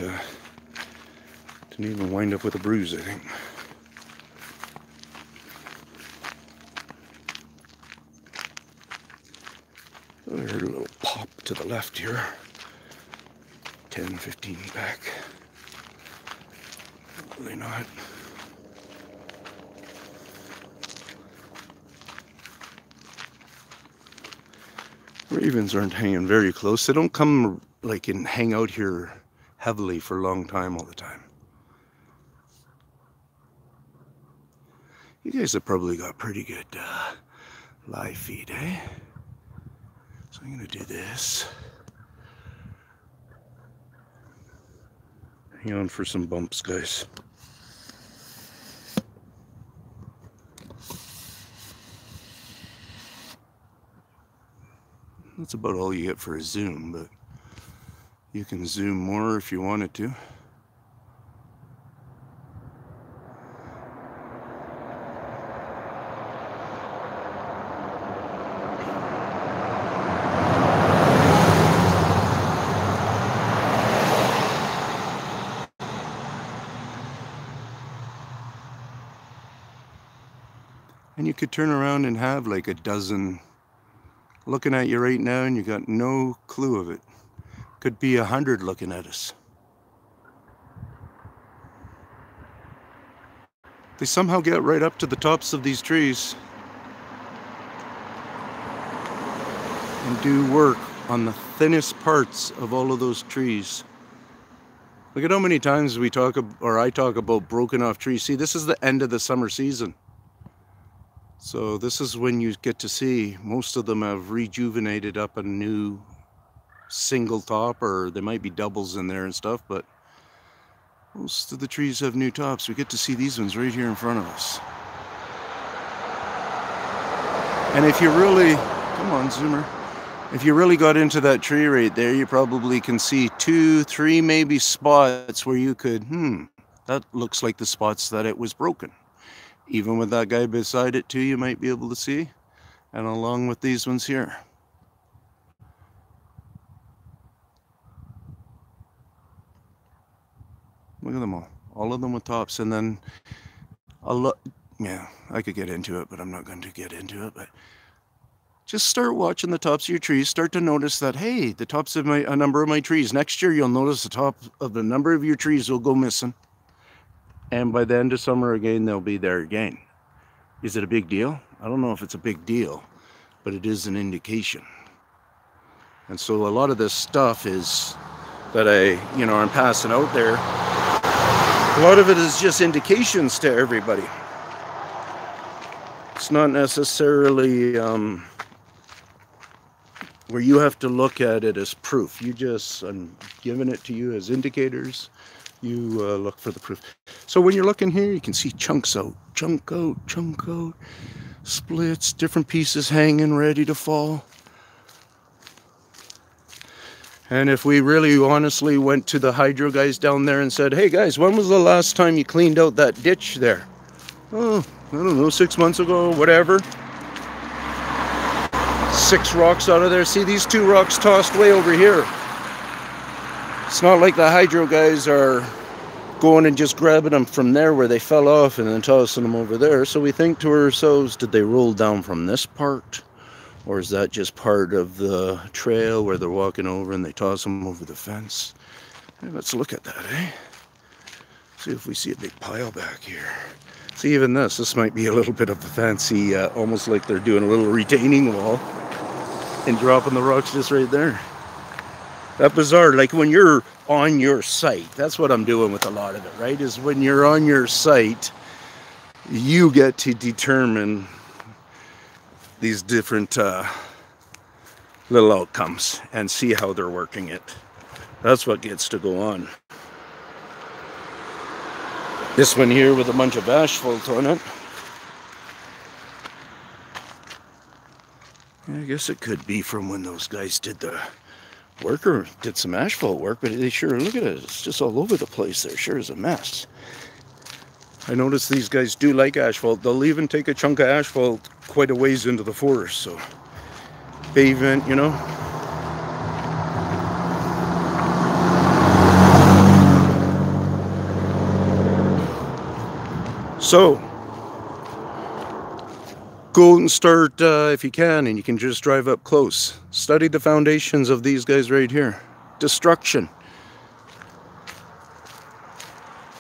even wind up with a bruise, I think. I heard a little pop to the left here. 10, 15 back. Probably not. Ravens aren't hanging very close. They don't come like and hang out here heavily for a long time all the time. You guys have probably got pretty good live feed, eh? So I'm gonna do this. Hang on for some bumps, guys. That's about all you get for a zoom, but you can zoom more if you wanted to. And you could turn around and have like a dozen looking at you right now, and you got no clue of it. Could be 100 looking at us. They somehow get right up to the tops of these trees and do work on the thinnest parts of all of those trees. Look at how many times we talk, or I talk about broken off trees. See, this is the end of the summer season. So this is when you get to see most of them have rejuvenated up a new single top, or there might be doubles in there and stuff, but most of the trees have new tops. We get to see these ones right here in front of us. And if you really, come on, zoomer. If you really got into that tree right there, you probably can see 2, 3 maybe spots where you could, that looks like the spots that it was broken. Even with that guy beside it too, you might be able to see. And along with these ones here. Look at them all of them with tops. And then yeah, I could get into it, but I'm not going to get into it. But just start watching the tops of your trees. Start to notice that, hey, the tops of a number of my trees. Next year, you'll notice the top of the number of your trees will go missing. And by the end of summer again, they'll be there again. Is it a big deal? I don't know if it's a big deal, but it is an indication. And so a lot of this stuff is that I'm passing out there. A lot of it is just indications to everybody. It's not necessarily where you have to look at it as proof. I'm giving it to you as indicators. You look for the proof. So when you're looking here, you can see chunks out, chunk out, splits, different pieces hanging, ready to fall. And if we really honestly went to the hydro guys down there and said, hey guys, when was the last time you cleaned out that ditch there? Oh, I don't know, 6 months ago, whatever. 6 rocks out of there. See these 2 rocks tossed way over here. It's not like the hydro guys are going and just grabbing them from there where they fell off and then tossing them over there. So we think to ourselves, did they roll down from this part? Or is that just part of the trail where they're walking over and they toss them over the fence? Hey, let's look at that, eh? See if we see a big pile back here. See, even this might be a little bit of a fancy, almost like they're doing a little retaining wall and dropping the rocks just right there. That bizarre, like when you're on your site, that's what I'm doing with a lot of it, right? Is when you're on your site, you get to determine these different little outcomes and see how they're working it. That's what gets to go on. This one here with a bunch of asphalt on it. I guess it could be from when those guys did the work or did some asphalt work, but they sure, look at it, it's just all over the place there. Sure is a mess. I notice these guys do like asphalt. They'll even take a chunk of asphalt quite a ways into the forest, so pavement, you know. So go and start if you can, and you can just drive up close. Study the foundations of these guys right here. Destruction.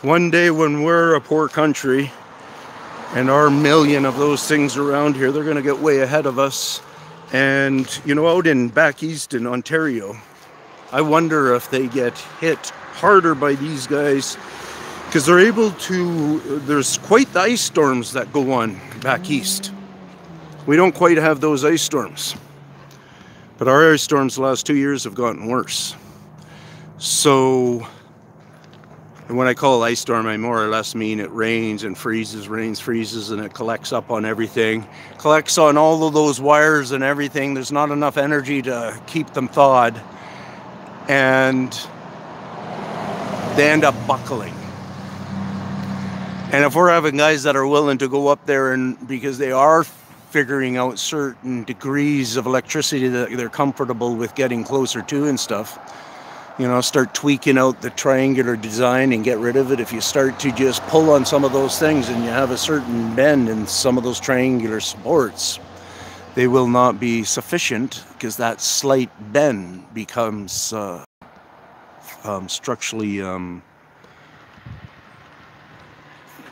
One day when we're a poor country and our million of those things around here, they're going to get way ahead of us. And, you know, out in back east in Ontario, I wonder if they get hit harder by these guys, because they're able to, there's quite the ice storms that go on back east. We don't quite have those ice storms, but our ice storms the last 2 years have gotten worse. So, and when I call ice storm, I more or less mean it rains and freezes, rains, freezes, and it collects up on everything. Collects on all of those wires and everything. There's not enough energy to keep them thawed. And they end up buckling. And if we're having guys that are willing to go up there and because they are figuring out certain degrees of electricity that they're comfortable with getting closer to and stuff, you know, start tweaking out the triangular design and get rid of it. If you start to just pull on some of those things and you have a certain bend in some of those triangular supports, they will not be sufficient, because that slight bend becomes structurally, you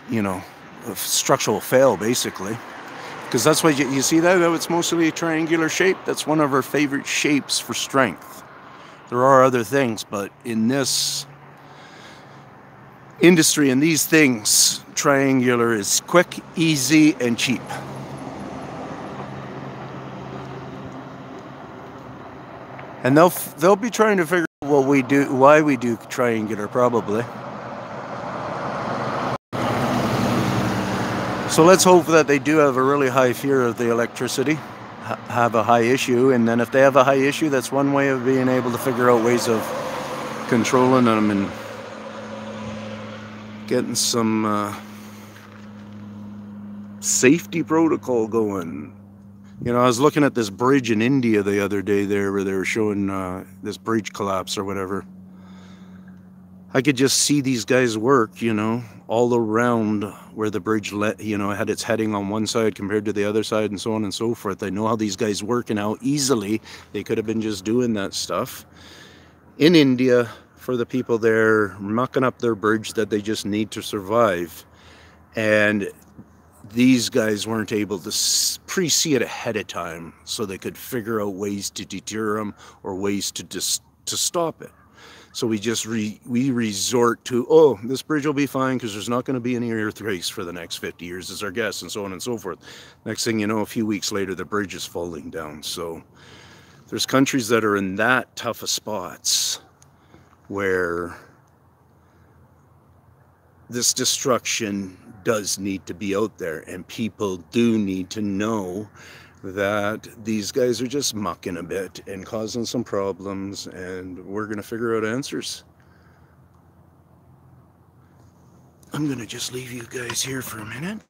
know, a structural fail, basically. Because that's why you see that, it's mostly a triangular shape. That's one of our favorite shapes for strength. There are other things, but in this industry in these things, triangular, is quick, easy, and cheap. And they'll be trying to figure out what we do, why we do triangular, probably. So let's hope that they do have a really high fear of the electricity, have a high issue, and then if they have a high issue, that's one way of being able to figure out ways of controlling them and getting some safety protocol going. You know, I was looking at this bridge in India the other day there where they were showing this bridge collapse or whatever. I could just see these guys work, you know, all around where the bridge, had its heading on one side compared to the other side and so on and so forth. I know how these guys work and how easily they could have been just doing that stuff in India for the people there, mucking up their bridge that they just need to survive. And these guys weren't able to pre-see it ahead of time so they could figure out ways to deter them or ways to stop it. So we just resort to, oh, this bridge will be fine because there's not going to be any earthquakes for the next 50 years is our guess, and so on and so forth. Next thing you know, a few weeks later, the bridge is falling down. So there's countries that are in that tough of spots where this destruction does need to be out there, and people do need to know that these guys are just mucking a bit and causing some problems, and we're going to figure out answers. I'm going to just leave you guys here for a minute.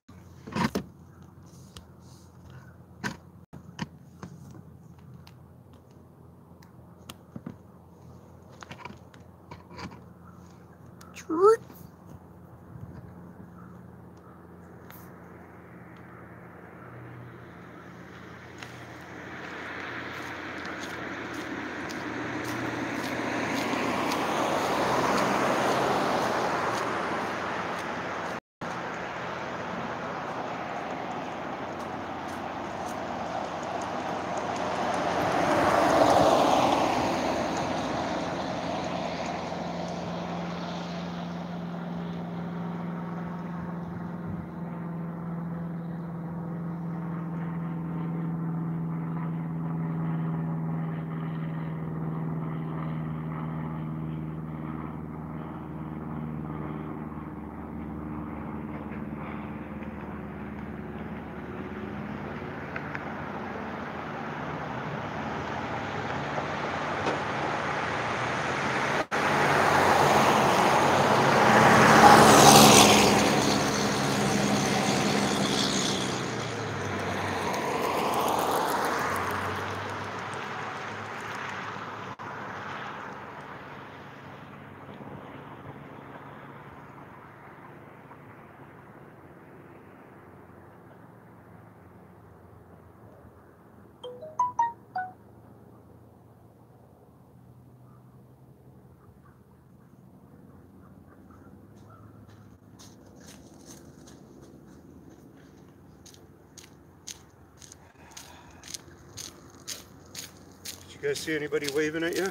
You guys see anybody waving at you?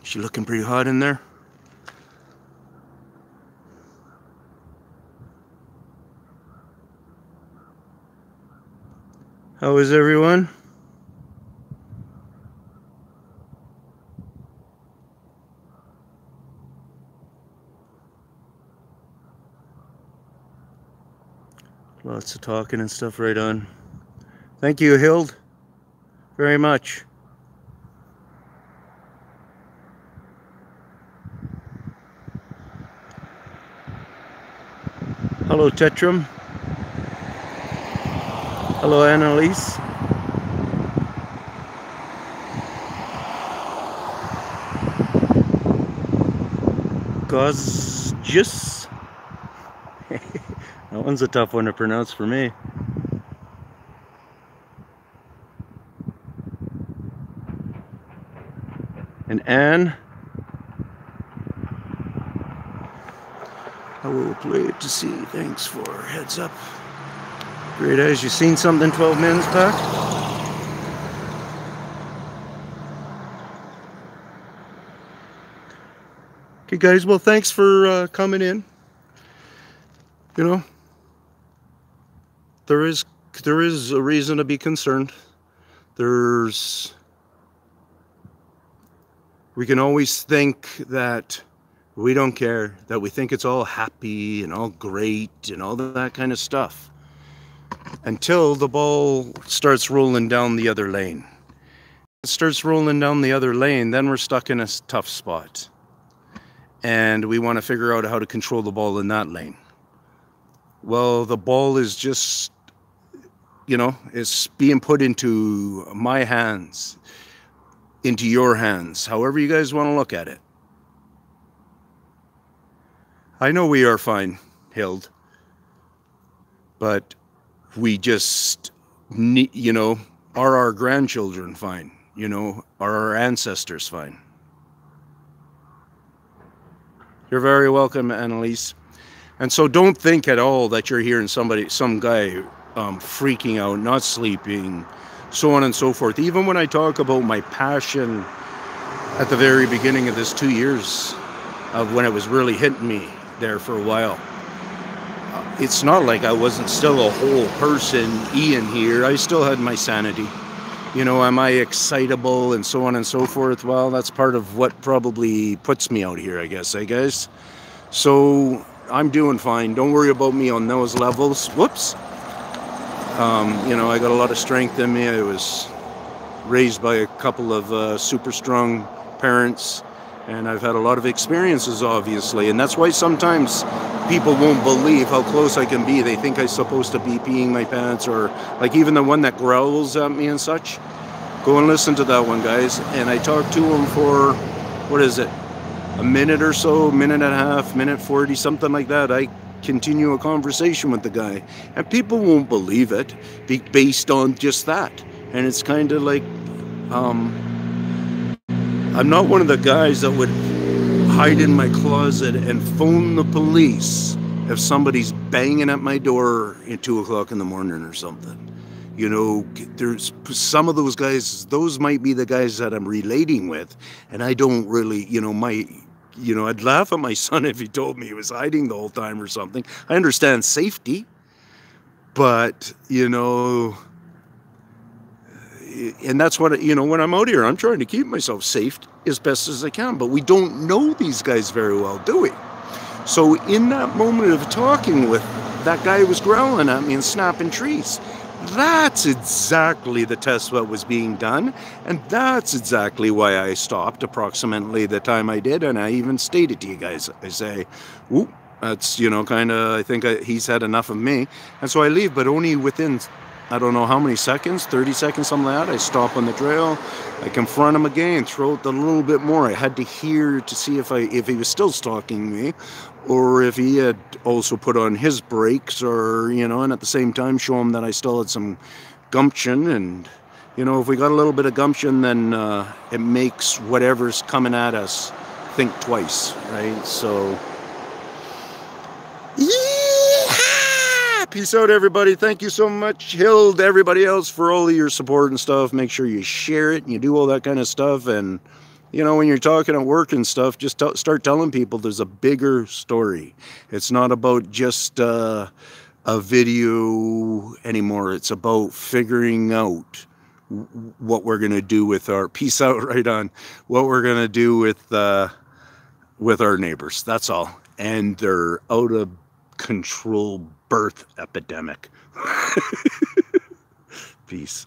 She looking pretty hot in there? How is everyone? Lots of talking and stuff right on. Thank you, Hild, very much. Hello, Tetram. Hello, Annalise. Gozjus. That one's a tough one to pronounce for me. And Anne, I will play it to see. Thanks for heads up. Great Eyes, you seen something 12 minutes back? Okay, guys. Well, thanks for coming in. You know, there is a reason to be concerned. We can always think that we don't care, that we think it's all happy and all great and all that kind of stuff, until the ball starts rolling down the other lane. It starts rolling down the other lane, then we're stuck in a tough spot. And we want to figure out how to control the ball in that lane. Well, the ball is just, it's being put into my hands, into your hands, however you guys want to look at it. I know we are fine, Hild, but we just need, are our grandchildren fine? Are our ancestors fine? You're very welcome, Annalise. And so don't think at all that you're hearing some guy freaking out, not sleeping, so on and so forth. Even when I talk about my passion at the very beginning of this 2 years of when it was really hitting me there for a while, it's not like I wasn't still a whole person, Ian here. I still had my sanity. Am I excitable and so on and so forth? Well, that's part of what probably puts me out here, I guess, guys? So I'm doing fine. Don't worry about me on those levels. Whoops. I got a lot of strength in me. I was raised by a couple of super strong parents, and I've had a lot of experiences, obviously. And that's why sometimes people won't believe how close I can be. They think I'm supposed to be peeing my pants, or like even the one that growls at me and such. Go and listen to that one, guys. And I talked to him for, what is it, a minute or so, minute and a half, minute 40, something like that. I continue a conversation with the guy, and people won't believe it based on just that. And it's kind of like, I'm not one of the guys that would hide in my closet and phone the police if somebody's banging at my door at 2 o'clock in the morning or something. There's some of those guys, those might be the guys that I'm relating with, and I don't really, I'd laugh at my son if he told me he was hiding the whole time or something. I understand safety, but, and that's what, when I'm out here, I'm trying to keep myself safe as best as I can, but we don't know these guys very well, do we? So in that moment of talking with that guy who was growling at me and snapping trees, that's exactly the test that was being done, and that's exactly why I stopped approximately the time I did, and I even stated to you guys, I say, "Ooh, that's, I think he's had enough of me," and so I leave, but only within, I don't know how many seconds, 30 seconds, something like that, I stop on the trail, I confront him again, throw it a little bit more. I had to hear to see if he was still stalking me, or if he had also put on his brakes, or, and at the same time show him that I still had some gumption. And, if we got a little bit of gumption, then it makes whatever's coming at us think twice, right? So, peace out, everybody. Thank you so much, Hild, everybody else, for all of your support and stuff. Make sure you share it and you do all that kind of stuff. And, when you're talking at work and stuff, just start telling people there's a bigger story. It's not about just a video anymore. It's about figuring out what we're going to do with our, peace out, right on, what we're going to do with our neighbors. That's all. And their out of control birth epidemic. Peace.